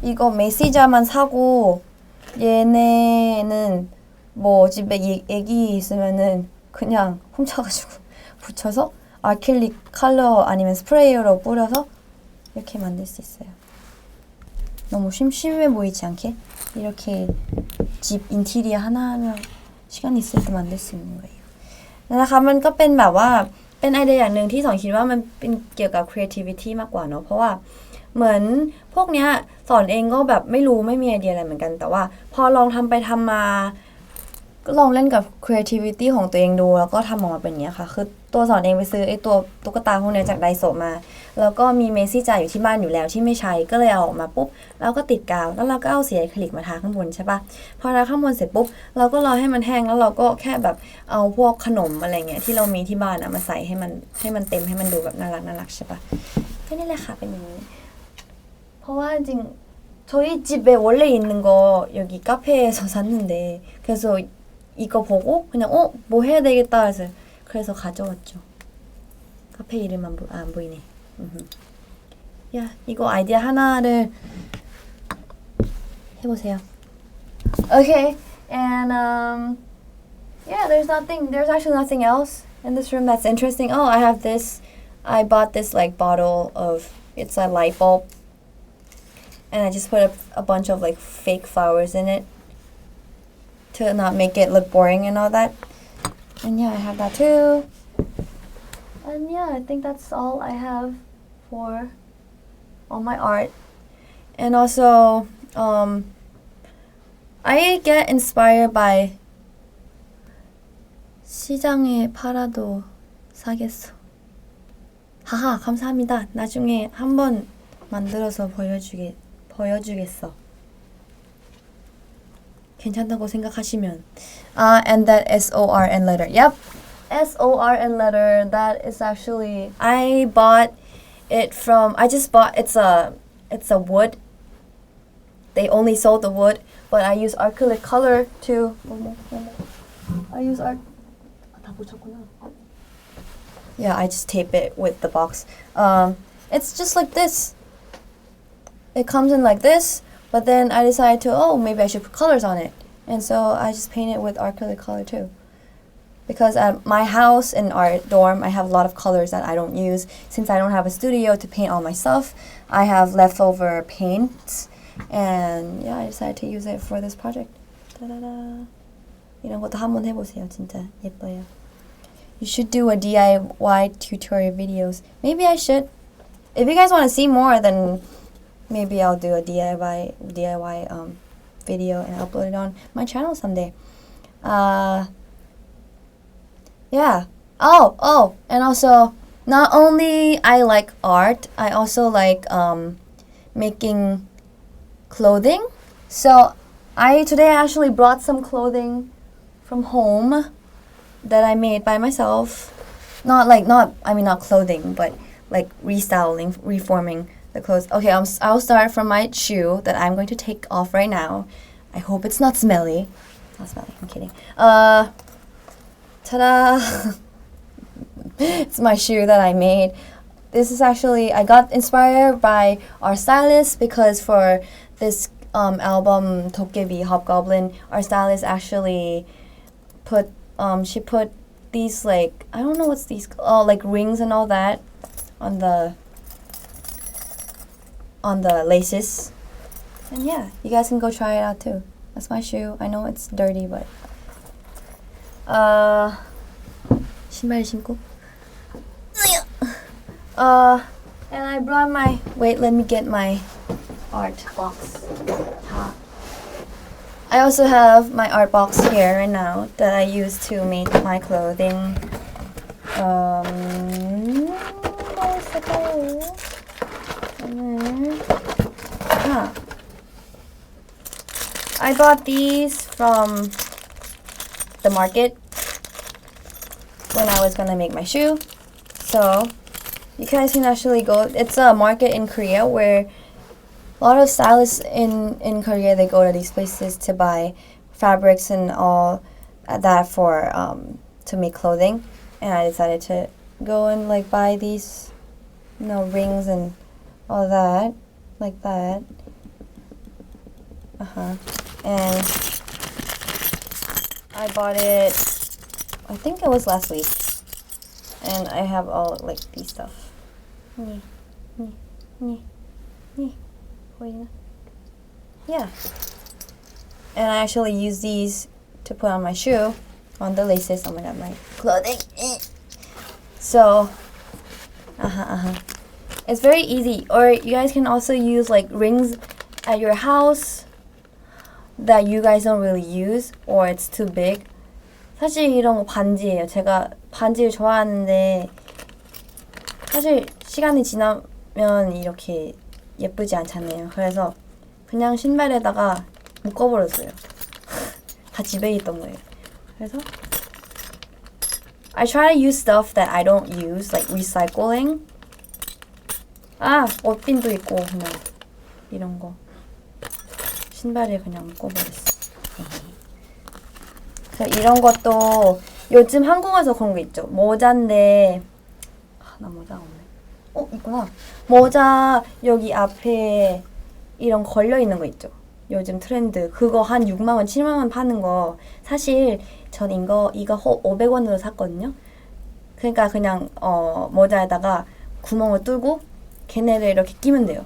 A: 이거 메시자만 사고, 얘네는 뭐 집에 애기 있으면은 그냥 훔쳐가지고 붙여서 아크릴릭 컬러 아니면 스프레이어로 뿌려서 이렇게 만들 수 있어요. 너무 심심해 보이지 않게 이렇게 집 인테리어 하나하나 시간 있을 때 만들 수 있는 거예요. นะคะมันก็เป็นแบบว่าเป็นไอเดียอย่างหนึ่งที่สอนคิดว่ามันเป็นเกี่ยวกับ creativity มากกว่าเนาะเพราะว่าเหมือนพวกเนี้ยสอนเองก็แบบไม่รู้ไม่มีไอเดียอะไรเหมือนกันแต่ว่าพอลองทำไปทำมาก็ลองเล่นกับ creativity ของตัวเองดูแล้วก็ทำออกมาเป็นอย่างนี้ค่ะคือตัวสอนเองไปซื้อไอ้ตัวตุ๊กตาพวกนี้จากไดโซมาแล้วก็มีเมซี่จ่าอยู่ที่บ้านอยู่แล้วที่ไม่ใช้ก็เลยเอาออกมาปุ๊บแล้วก็ติดกาวแล้วเราก็เอาสีอะคริลิกมาทาข้างบนใช่ปะพอทาข้างบนเสร็จปุ๊บเราก็รอให้มันแห้งแล้วเราก็แค่แบบเอาพวกขนมอะไรเงี้ยที่เรามีที่บ้านมาใส่ให้มันเต็มให้มันดูแบบน่ารักใช่ปะก็นี่แหละค่ะเป็นอย่างนี้เพราะว่าจริง저희 집에 원래 있는 거 여기 카페에서 샀는데 그래서 이거 보고 그냥 뭐 해야 되겠다 해서 그래서 가져왔죠. 카페 이름 안 보이네. 야, 이거 아이디어 하나를 해보세요. Okay, and yeah, there's actually nothing else in this room that's interesting. Oh, I have this. I bought this like bottle of, it's a light bulb, and I just put a bunch of like fake flowers in it. to not make it look boring and all that. And yeah, I have that too. And yeah, I think that's all I have for all my art. And also, I get inspired by 시장에 팔아도 사겠어. 하하, 감사합니다. 나중에 한번 만들어서 보여주겠어. 괜찮다고 생각하시면. And that SORN letter. Yep. SORN letter. That is actually, I bought it from, it's a wood. They only sold the wood, but I use acrylic color to, I use yeah, I just tape it with the box. It's just like this. It comes in like this, but then I decided to, maybe I should put colors on it. And so I just paint it with acrylic color too. Because at my house in our dorm, I have a lot of colors that I don't use. Since I don't have a studio to paint all my stuff, I have leftover paints. And yeah, I decided to use it for this project. Ta-da-da. 이런 것도 한번 해보세요. 진짜 예뻐요. You should do a DIY tutorial videos. Maybe I should. If you guys want to see more, then maybe I'll do a DIY video and upload it on my channel someday. Yeah. Oh, and also, not only I like art, I also like making clothing. So today I actually brought some clothing from home that I made by myself. Not clothing, but like restyling, reforming the clothes. Okay, I'll start from my shoe that I'm going to take off right now. I hope it's not smelly. It's not smelly, I'm kidding. Ta-da! It's my shoe that I made. This is actually, I got inspired by our stylist because for this album, 도깨비 Hobgoblin, our stylist actually she put these like, I don't know what's these, like rings and all that on the laces. And yeah, you guys can go try it out too. That's my shoe. I know it's dirty, but 신발 신고. And I brought my, wait, let me get my art box. I also have my art box here right now that I use to make my clothing. I bought these from the market when I was gonna make my shoe. So you guys can actually go, it's a market in Korea where a lot of stylists in Korea, they go to these places to buy fabrics and all that for to make clothing. And I decided to go and like buy these, rings and all that, like that. And I bought it, I think it was last week. And I have all like these stuff. Yeah. And I actually use these to put on my shoe, on the laces. Oh my god, my clothing. So, it's very easy. Or you guys can also use like rings at your house that you guys don't really use, or it's too big. 사실 이런 거 반지예요. 제가 반지를 좋아하는데 사실 시간이 지나면 이렇게 예쁘지 않잖아요. 그래서 그냥 신발에다가 묶어버렸어요. 다 집에 있던 거예요. 그래서 I try to use stuff that I don't use, like recycling. 옷핀도 있고 그냥 이런 거 신발에 그냥 묶어버렸어. 그래서 이런 것도 요즘 한국에서 그런 거 있죠. 모자인데 나 모자가 없네. 있구나. 모자 여기 앞에 이런 걸려 있는 거 있죠. 요즘 트렌드. 그거 한 6만 원, 7만 원 파는 거. 사실 전 이거 500원으로 샀거든요. 그러니까 그냥 모자에다가 구멍을 뚫고 걔네를 이렇게 끼면 돼요.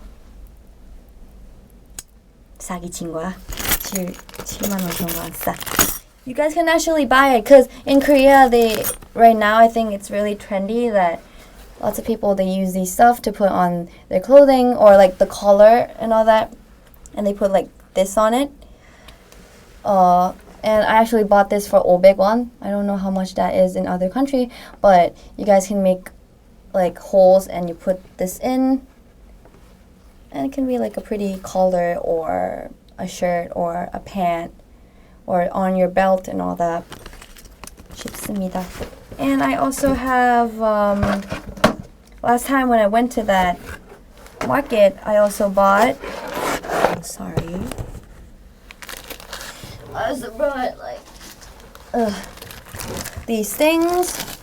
A: 사기친 거야. 7만 원 정도 안 싸. You guys can actually buy it because in Korea right now I think it's really trendy that lots of people they use these stuff to put on their clothing or like the collar and all that, and they put like this on it. And I actually bought this for 500won. I don't know how much that is in other country, but you guys can make like holes and you put this in, and it can be like a pretty collar or a shirt or a pant or on your belt and all that. 쉽습니다. And I also have last time when I went to that market, I also bought I also brought like these things.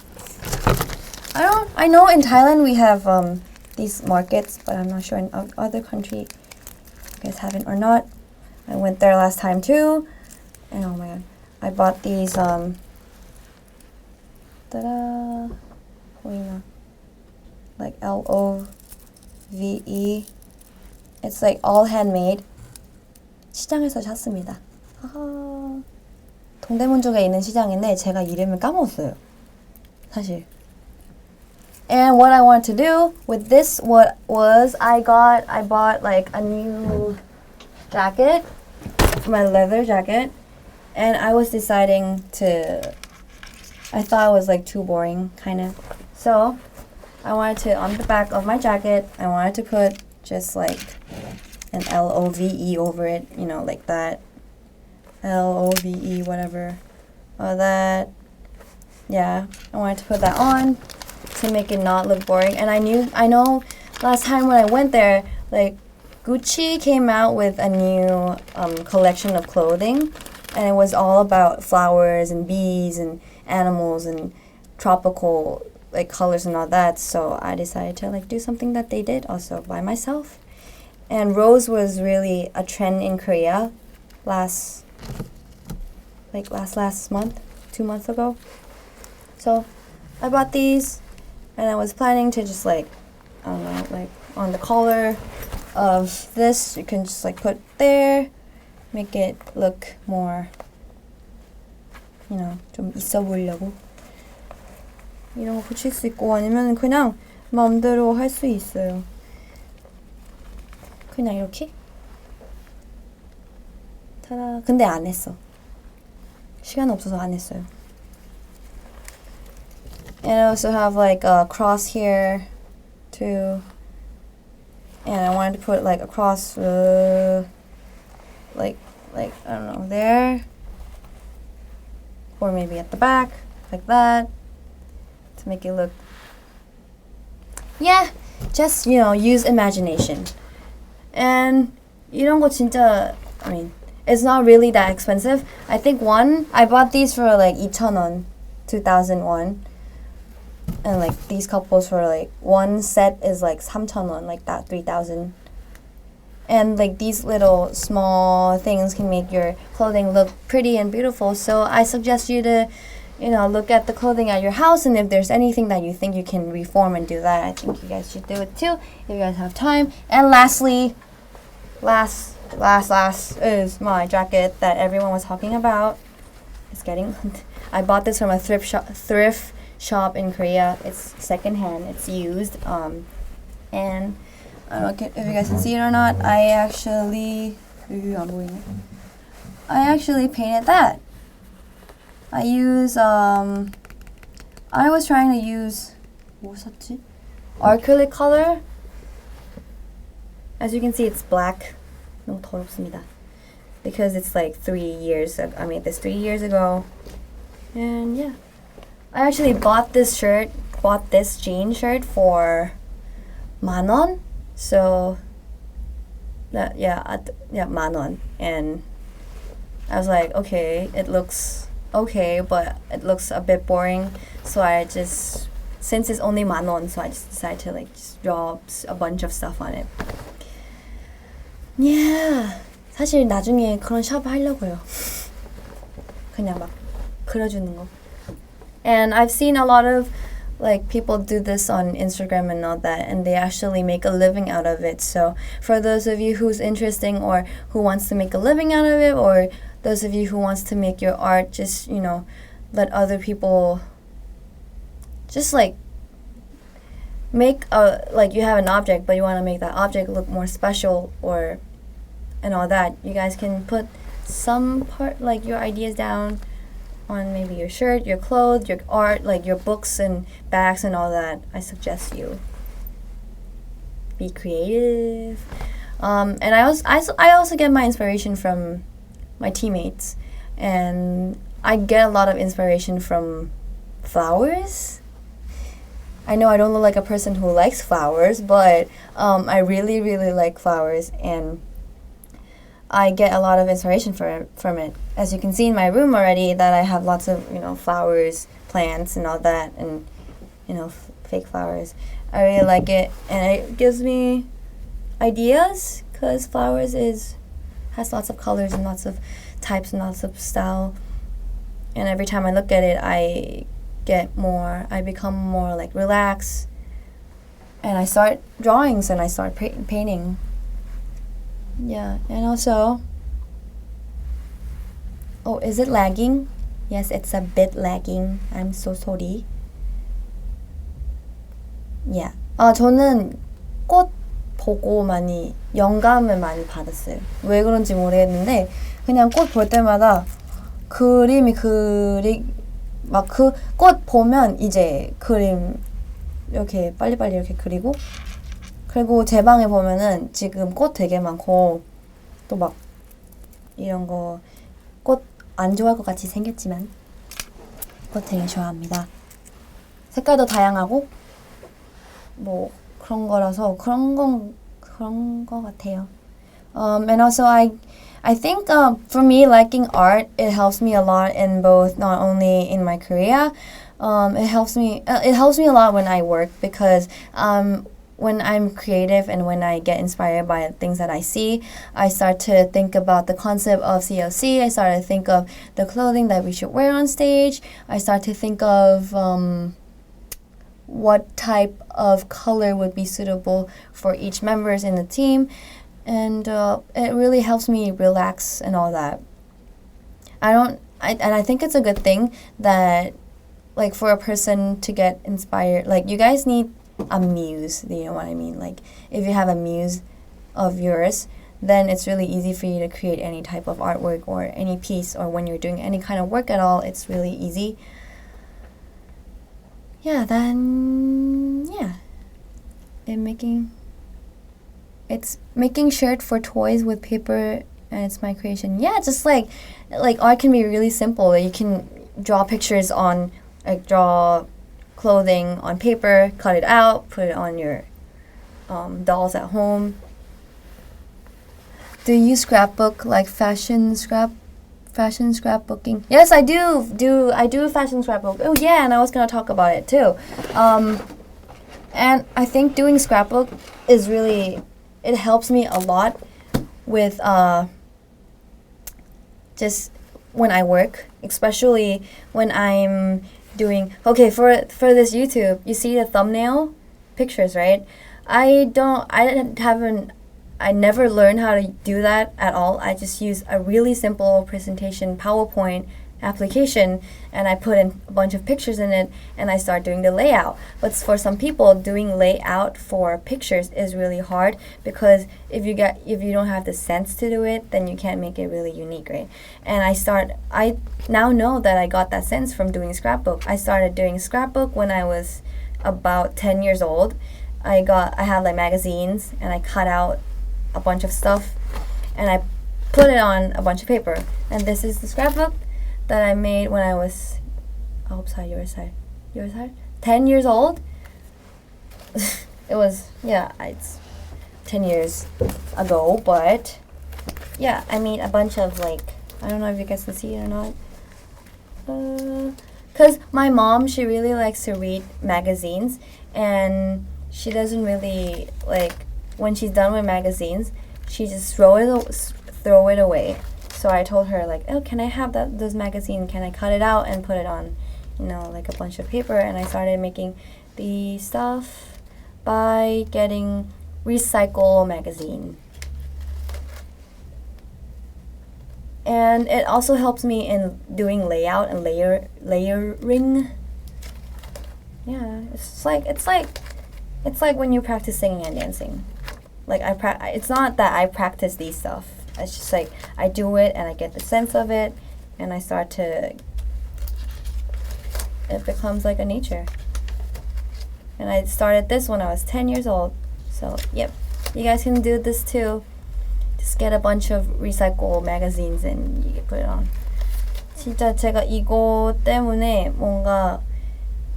A: I know in Thailand we have these markets, but I'm not sure in other countries you guys haven't or not. I went there last time too, and oh my god, I bought these ta-da, 보이나? Like LOVE. It's like all handmade. 시장에서 샀습니다. 하하. 동대문 쪽에 있는 시장인데 제가 이름을 까먹었어요. 사실. And what I want to do with this I bought like a new jacket, my leather jacket, and I was deciding I thought it was like too boring kind of. So I wanted to, on the back of my jacket, I wanted to put just like an LOVE over it, you know, like that. LOVE, whatever. That. Yeah, I wanted to put that on to make it not look boring. And I know last time when I went there, like Gucci came out with a new collection of clothing, and it was all about flowers and bees and animals and tropical like colors and all that. So I decided to like do something that they did also by myself. And rose was really a trend in Korea last month, 2 months ago. So I bought these, and I was planning to just like, I don't know, like on the collar of this, you can just like put there, make it look more, you know, 좀 있어 보이려고. 이런 거 붙일 수 있고 아니면 그냥 마음대로 할 수 있어요. 그냥 이렇게. 타다. 근데 안 했어. 시간 없어서 안 했어요. And I also have like a cross here too. And I wanted to put like a cross like I don't know, there. Or maybe at the back, like that. To make it look, yeah, just, you know, use imagination. And 이런 거 진짜, I mean, it's not really that expensive. I think I bought these for like 2,000원, 2001. And like these couples for like one set is like 3,000원, like that, 3,000. And like these little small things can make your clothing look pretty and beautiful. So I suggest you to, you know, look at the clothing at your house, and if there's anything that you think you can reform and do that, I think you guys should do it too if you guys have time. And lastly, last is my jacket that everyone was talking about. I bought this from a thrift shop in Korea. It's secondhand. It's used. And I don't know if you guys can see it or not. I actually painted that. I was trying to use 뭐 샀지? Acrylic color. As you can see, it's black. 너무 더럽습니다. Because it's like 3 years. I made this 3 years ago. And yeah, I actually bought this jean shirt for 10,000원. So that, yeah, 10,000원. And I was like, okay, it looks okay, but it looks a bit boring. So I just, since it's only 10,000원, so I just decided to like just draw a bunch of stuff on it. Yeah. 사실 나중에 그런 샵 하려고요. 그냥 막 그려주는 거. And I've seen a lot of like people do this on Instagram and all that, and they actually make a living out of it. So for those of you who's interesting or who wants to make a living out of it, or those of you who wants to make your art, just let other people just like make a, like you have an object but you want to make that object look more special or and all that, you guys can put some part like your ideas down on maybe your shirt, your clothes, your art, like your books and bags and all that. I suggest you be creative. And I also get my inspiration from my teammates, and I get a lot of inspiration from flowers. I know I don't look like a person who likes flowers, but I really, really like flowers, and I get a lot of inspiration from it. As you can see in my room already, that I have lots of flowers, plants, and all that, and fake flowers. I really like it, and it gives me ideas because flowers has lots of colors and lots of types and lots of style. And every time I look at it, I become more like relaxed, and I start drawings and I start painting. Yeah, and also, oh, is it lagging? Yes, it's a bit lagging. I'm so sorry. Yeah. 저는 꽃 보고 많이 영감을 많이 받았어요. 왜 그런지 모르겠는데 그냥 꽃 볼 때마다 막 그 꽃 보면 이제 그림 이렇게 빨리빨리 이렇게 그리고 제 방에 보면은 지금 꽃 되게 많고 또 막 이런 거 꽃 안 좋아할 것 같이 생겼지만 꽃 되게 좋아합니다. 색깔도 다양하고 뭐 그런 거라서 그런 거 같아요. And also I think for me, liking art, it helps me a lot in both, not only in my career. It helps me a lot when I work, because when I'm creative and when I get inspired by things that I see, I start to think about the concept of CLC. I start to think of the clothing that we should wear on stage. I start to think of what type of color would be suitable for each members in the team. And it really helps me relax and all that. I think it's a good thing that, like, for a person to get inspired, like, you guys need a muse, you know what I mean? Like, if you have a muse of yours, then it's really easy for you to create any type of artwork or any piece, or when you're doing any kind of work at all, it's really easy. Yeah, then, yeah. It's making shirt for toys with paper, and it's my creation. Yeah, just like art can be really simple. You can draw pictures on, like, draw clothing on paper, cut it out, put it on your dolls at home. Do you scrapbook, like fashion scrapbooking? Yes, I do. I do fashion scrapbook. Oh yeah, and I was gonna talk about it too. And I think doing scrapbook is really, it helps me a lot with just when I work, especially when I'm doing, okay, for this YouTube, you see the thumbnail pictures, right? I never learned how to do that at all. I just use a really simple presentation PowerPoint application, and I put in a bunch of pictures in it, and I start doing the layout. But for some people, doing layout for pictures is really hard, because if you don't have the sense to do it, then you can't make it really unique, right? And I now know that I got that sense from doing scrapbook. I started doing scrapbook when I was about 10 years old. I had like magazines, and I cut out a bunch of stuff, and I put it on a bunch of paper. And this is the scrapbook that I made when I was, your side, 10 years old. It was, yeah, it's 10 years ago, but yeah, I made a bunch of, like, I don't know if you guys can see it or not. Because my mom, she really likes to read magazines, and she doesn't really, like, when she's done with magazines, she just throw it away. So I told her, like, oh, can I have those magazines? Can I cut it out and put it on you know, like a bunch of paper, and I started making the stuff by getting Recycle magazine. And it also helps me in doing layout and layering. Yeah, it's like when you practice singing and dancing. Like it's not that I practice these stuff. It's just like I do it and I get the sense of it, and I start to. It becomes like a nature. And I started this when I was 10 years old. So yep, you guys can do this too. Just get a bunch of recycle magazines and you can put it on. 진짜 제가 이거 때문에 뭔가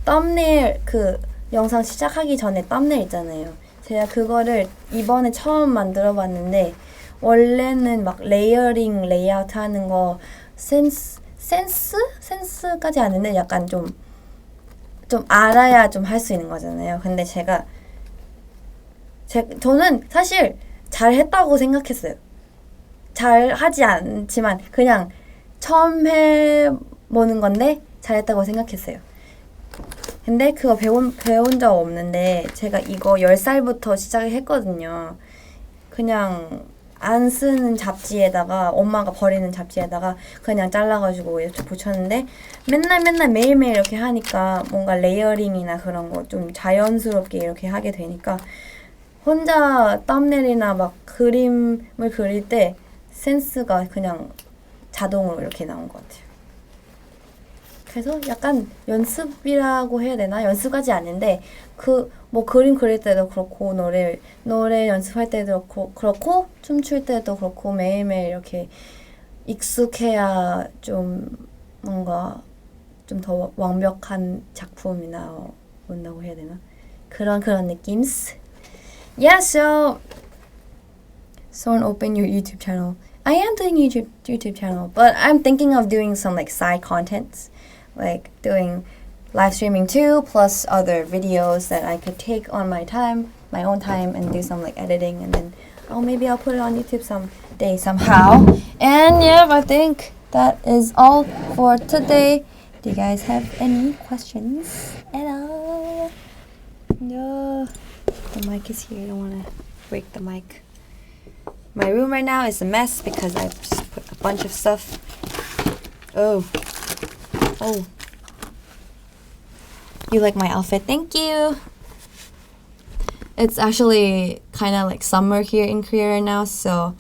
A: 썸네일 그 영상 시작하기 전에 썸네일 있잖아요. 제가 그거를 이번에 처음 만들어 봤는데 원래는 막 레이어링 레이아웃 하는 거 센스까지 아는데 약간 좀 알아야 좀 할 수 있는 거잖아요. 근데 저는 사실 잘했다고 생각했어요. 잘 하지 않지만 그냥 처음 해보는 건데 잘했다고 생각했어요. 근데 그거 배운 적 없는데 제가 이거 10살부터 시작을 했거든요. 그냥 안 쓰는 잡지에다가 엄마가 버리는 잡지에다가 그냥 잘라가지고 이렇게 붙였는데 맨날 매일매일 이렇게 하니까 뭔가 레이어링이나 그런 거 좀 자연스럽게 이렇게 하게 되니까 혼자 썸네일이나 막 그림을 그릴 때 센스가 그냥 자동으로 이렇게 나온 것 같아요. 그래서 약간 연습이라고 해야 되나? 연습까지 아닌데 뭐 그림 그릴 때도 그렇고 노래 연습할 때도 그렇고 춤출 때도 그렇고 매일매일 이렇게 익숙해야 좀 뭔가 좀 더 완벽한 작품이 나온다고 해야 되나? 그런 느낌. Yeah, so Sorn, open your YouTube channel. I am doing YouTube channel, but I'm thinking of doing some like side contents, like doing live streaming too, plus other videos that I could take on my own time, and do some like editing, and then maybe I'll put it on YouTube someday somehow. And yeah, I think that is all for today. Do you guys have any questions at all? No. The mic is here. I don't want to break the mic. My room right now is a mess because I just put a bunch of stuff. Oh. You like my outfit? Thank you. It's actually kind of like summer here in Korea right now, so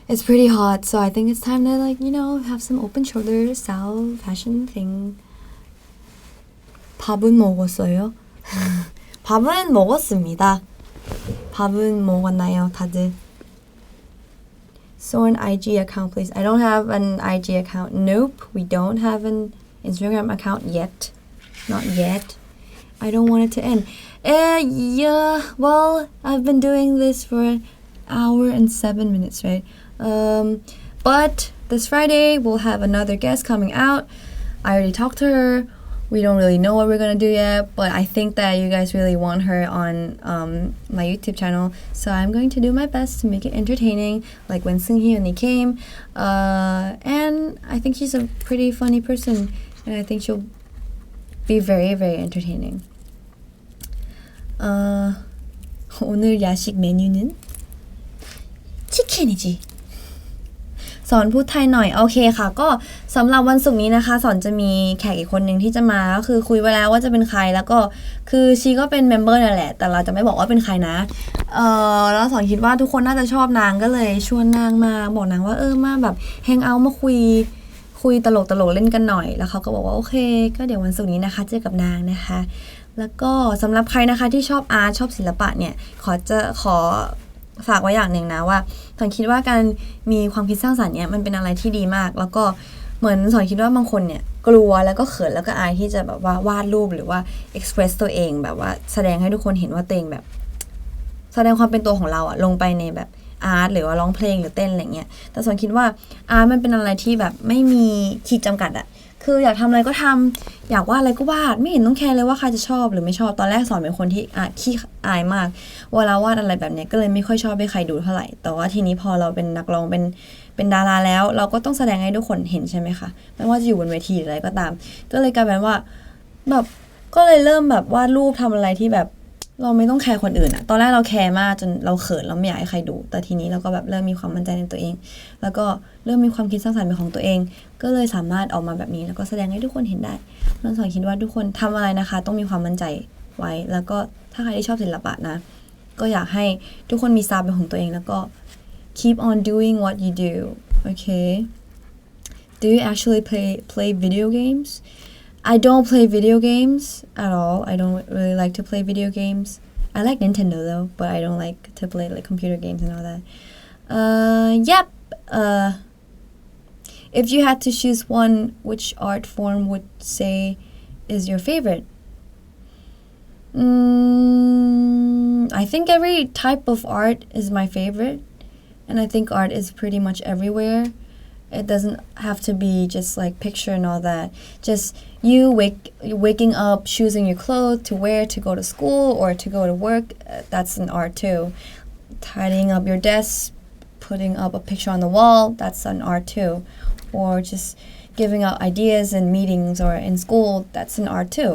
A: it's pretty hot. So I think it's time to have some open shoulder style fashion thing. 밥은 먹었어요? 밥은 먹었습니다. 밥은 먹었나요, 다들? Sorn IG account, please. I don't have an IG account. Nope, we don't have an Instagram account yet. Not yet. I don't want it to end. Yeah, well, I've been doing this for an hour and 7 minutes, right? But this Friday, we'll have another guest coming out. I already talked to her. We don't really know what we're gonna do yet, but I think that you guys really want her on my YouTube channel, so I'm going to do my best to make it entertaining, like when Seung-Hyun이 came. And I think she's a pretty funny person, and I think she'll be very, very entertaining. 오늘 야식 메뉴는 치킨이지. สอนพูดไทยหน่อยโอเคค่ะก็สำหรับวันศุกร์นี้นะคะสอนจะมีแขกอีกคนหนึ่งที่จะมาก็คือคุยไว้แล้วว่าจะเป็นใครแล้วก็คือชีก็เป็นเมมเบอร์นั่นแหละแต่เราจะไม่บอกว่าเป็นใครนะแล้วสอนคิดว่าทุกคนน่าจะชอบนางก็เลยชวนนางมาบอกนางว่ามาแบบแฮงเอาท์มาคุยตลกเล่นกันหน่อยแล้วเขาก็บอกว่าโอเคก็เดี๋ยววันศุกร์นี้นะคะเจอกับนางนะคะแล้วก็สำหรับใครนะคะที่ชอบอาร์ตชอบศิลปะเนี่ยขอฝากไว้อย่างหนึ่งนะว่าสอนคิดว่าการมีความคิดสร้างสรรค์เนี่ยมันเป็นอะไรที่ดีมากแล้วก็เหมือนสอนคิดว่าบางคนเนี่ยกลัวแล้วก็เขินแล้วก็อายที่จะแบบว่าวาดรูปหรือว่า express ตัวเองแบบว่าแสดงให้ทุกคนเห็นว่าตัวเองแบบแสดงความเป็นตัวของเราอะลงไปในแบบอาร์ตหรือว่าร้องเพลงหรือเต้นอะไรเงี้ยแต่สอนคิดว่าอาร์ตมันเป็นอะไรที่แบบไม่มีขีดจำกัดอะ คืออยากทำอะไรก็ทำอยากวาดอะไรก็วาดไม่เห็นต้องแคร์เลยว่าใครจะชอบหรือไม่ชอบตอนแรกสอนเป็นคนที่ขี้อายมากเวลาวาดอะไรแบบนี้ก็เลยไม่ค่อยชอบให้ใครดูเท่าไหร่แต่ว่าทีนี้พอเราเป็นนักร้องเป็นดาราแล้วเราก็ต้องแสดงให้ทุกคนเห็นใช่ไหมคะไม่ว่าจะอยู่บนเวทีหรืออะไรก็ตามก็เลยกลายเป็นว่าแบบก็เลยเริ่มแบบวาดรูปทำอะไรที่แบบเราไม่ต้องแคร์คนอื่นอะตอนแรกเราแคร์มากจนเราเขินเราไม่อยากให้ใครดูแต่ทีนี้เราก็แบบเริ่มมีความมั่นใจในตัวเองแล้วก็เริ่มมีความคิดสร้างสรรค์เป็นของตัวเองก็เลยสามารถออกมาแบบนี้แล้วก็แสดงให้ทุกคนเห็นได้น้องสอนคิดว่าทุกคนทำอะไรนะคะต้องมีความมั่นใจไว้แล้วก็ถ้าใครที่ชอบศิลปะนะก็อยากให้ทุกคนมีสไตล์เป็นของตัวเองแล้วก็ keep on doing what you do okay do you actually play video games I don't play video games at all I don't really like to play video games I like Nintendo though but I don't like to play like computer games and all that yep if you had to choose one which art form would say is your favorite I think every type of art is my favorite and I think art is pretty much everywhere it doesn't have to be just like picture and all that just you waking up choosing your clothes to wear to go to school or to go to work that's an art too tidying up your desk putting up a picture on the wall that's an art too or just giving out ideas in meetings or in school that's an art too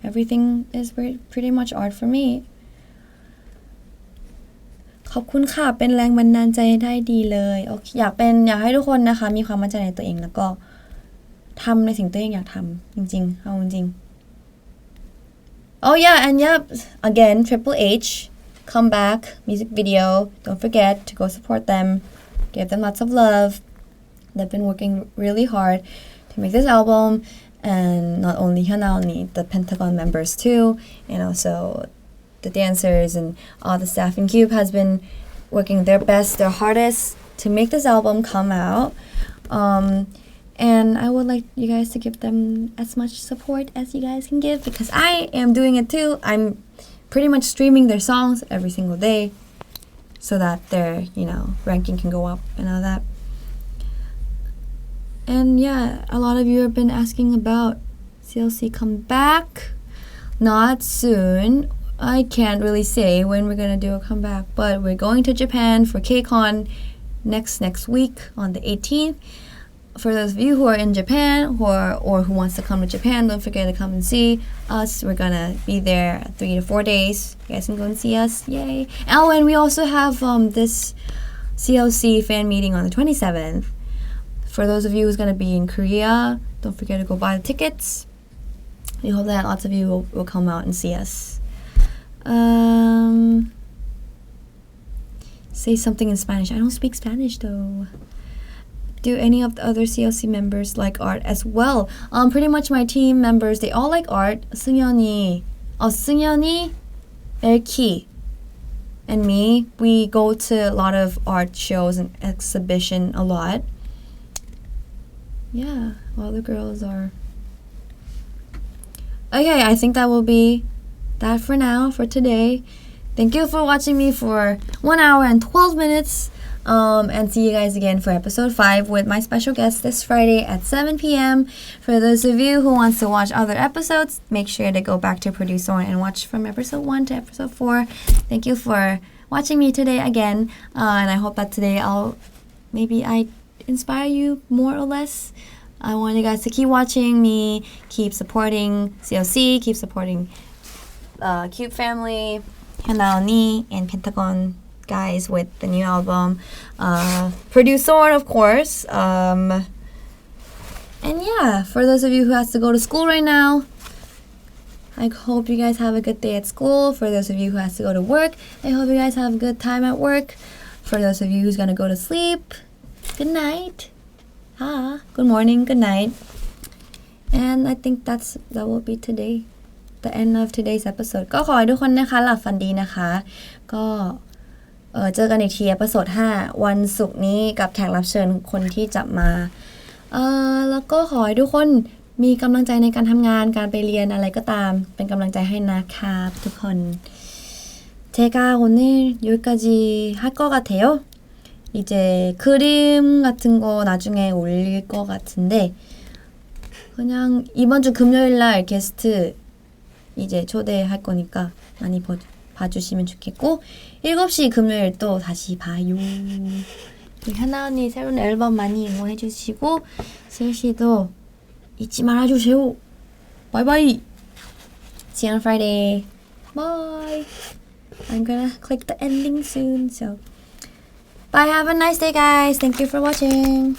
A: everything is pretty much art for me ขอบคุณค่ะเป็นแรงบันดาลใจได้ดีเลยอยากให้ทุกคนนะคะมีความมั่นใจในตัวเองแล้วก็ทำในสิ่งที่ตัวเองอยากทำจริงๆเอาจริง oh yeah and yep again Triple H come back music video don't forget to go support them give them lots of love they've been working really hard to make this album and not only Hyunalni the Pentagon members too and also the dancers and all the staff in Cube has been working their best, their hardest to make this album come out. And I would like you guys to give them as much support as you guys can give because I am doing it too. I'm pretty much streaming their songs every single day so that their, ranking can go up and all that. And yeah, a lot of you have been asking about CLC come back. Not soon. I can't really say when we're gonna do a comeback, but we're going to Japan for KCON next week on the 18th. For those of you who are in Japan or who wants to come to Japan, don't forget to come and see us. We're gonna be there 3 to 4 days. You guys can go and see us. Yay! Oh, and we also have this CLC fan meeting on the 27th. For those of you who's gonna be in Korea, don't forget to go buy the tickets. We hope that lots of you will come out and see us. Say something in Spanish. I don't speak Spanish though. Do any of the other CLC members like art as well? Pretty much my team members, they all like art. Seungyeon이, Erki, and me, we go to a lot of art shows and exhibition a lot. Yeah, all the girls are. Okay, I think that will be that for now, for today. Thank you for watching me for 1 hour and 12 minutes. And see you guys again for episode 5 with my special guest this Friday at 7 p.m. For those of you who wants to watch other episodes, make sure to go back to PRODUSORN and watch from episode 1 to episode 4. Thank you for watching me today again. And I hope that today I inspire you more or less. I want you guys to keep watching me, keep supporting CLC, keep supporting Cube Family, Hyunalni, and Pentagon guys with the new album. PRODUSORN, of course. And yeah, for those of you who has to go to school right now, I hope you guys have a good day at school. For those of you who has to go to work, I hope you guys have a good time at work. For those of you who's gonna go to sleep, good night. Good morning, good night. And I think that will be today, the end of today's episode. ก็ขอให้ทุกคนนะคะหลับฝันดีนะคะก็เจอกันอีกทีเอพิโซด5วันศุกร์นี้กับแขกรับเชิญคนที่จะมาแล้วก็ขอให้ทุกคนมีกำลังใจในการทำงานการไปเรียนอะไรก็ตามเป็นกำลังใจให้นะคะทุกคน 제가 오늘 여기까지 할 것 같아요. 이제 그림 같은 거 나중에 올릴 것 같은데 그냥 이번 주 금요일 날 게스트 이제 초대할 거니까 많이 봐주시면 좋겠고 7시 금요일 또 다시 봐요. 우리 하나 언니 새로운 앨범 많이 응원해주시고 슬씨도 잊지 말아주세요. 바이바이. See you on Friday. Bye. I'm gonna click the ending soon. So bye. Have a nice day, guys. Thank you for watching.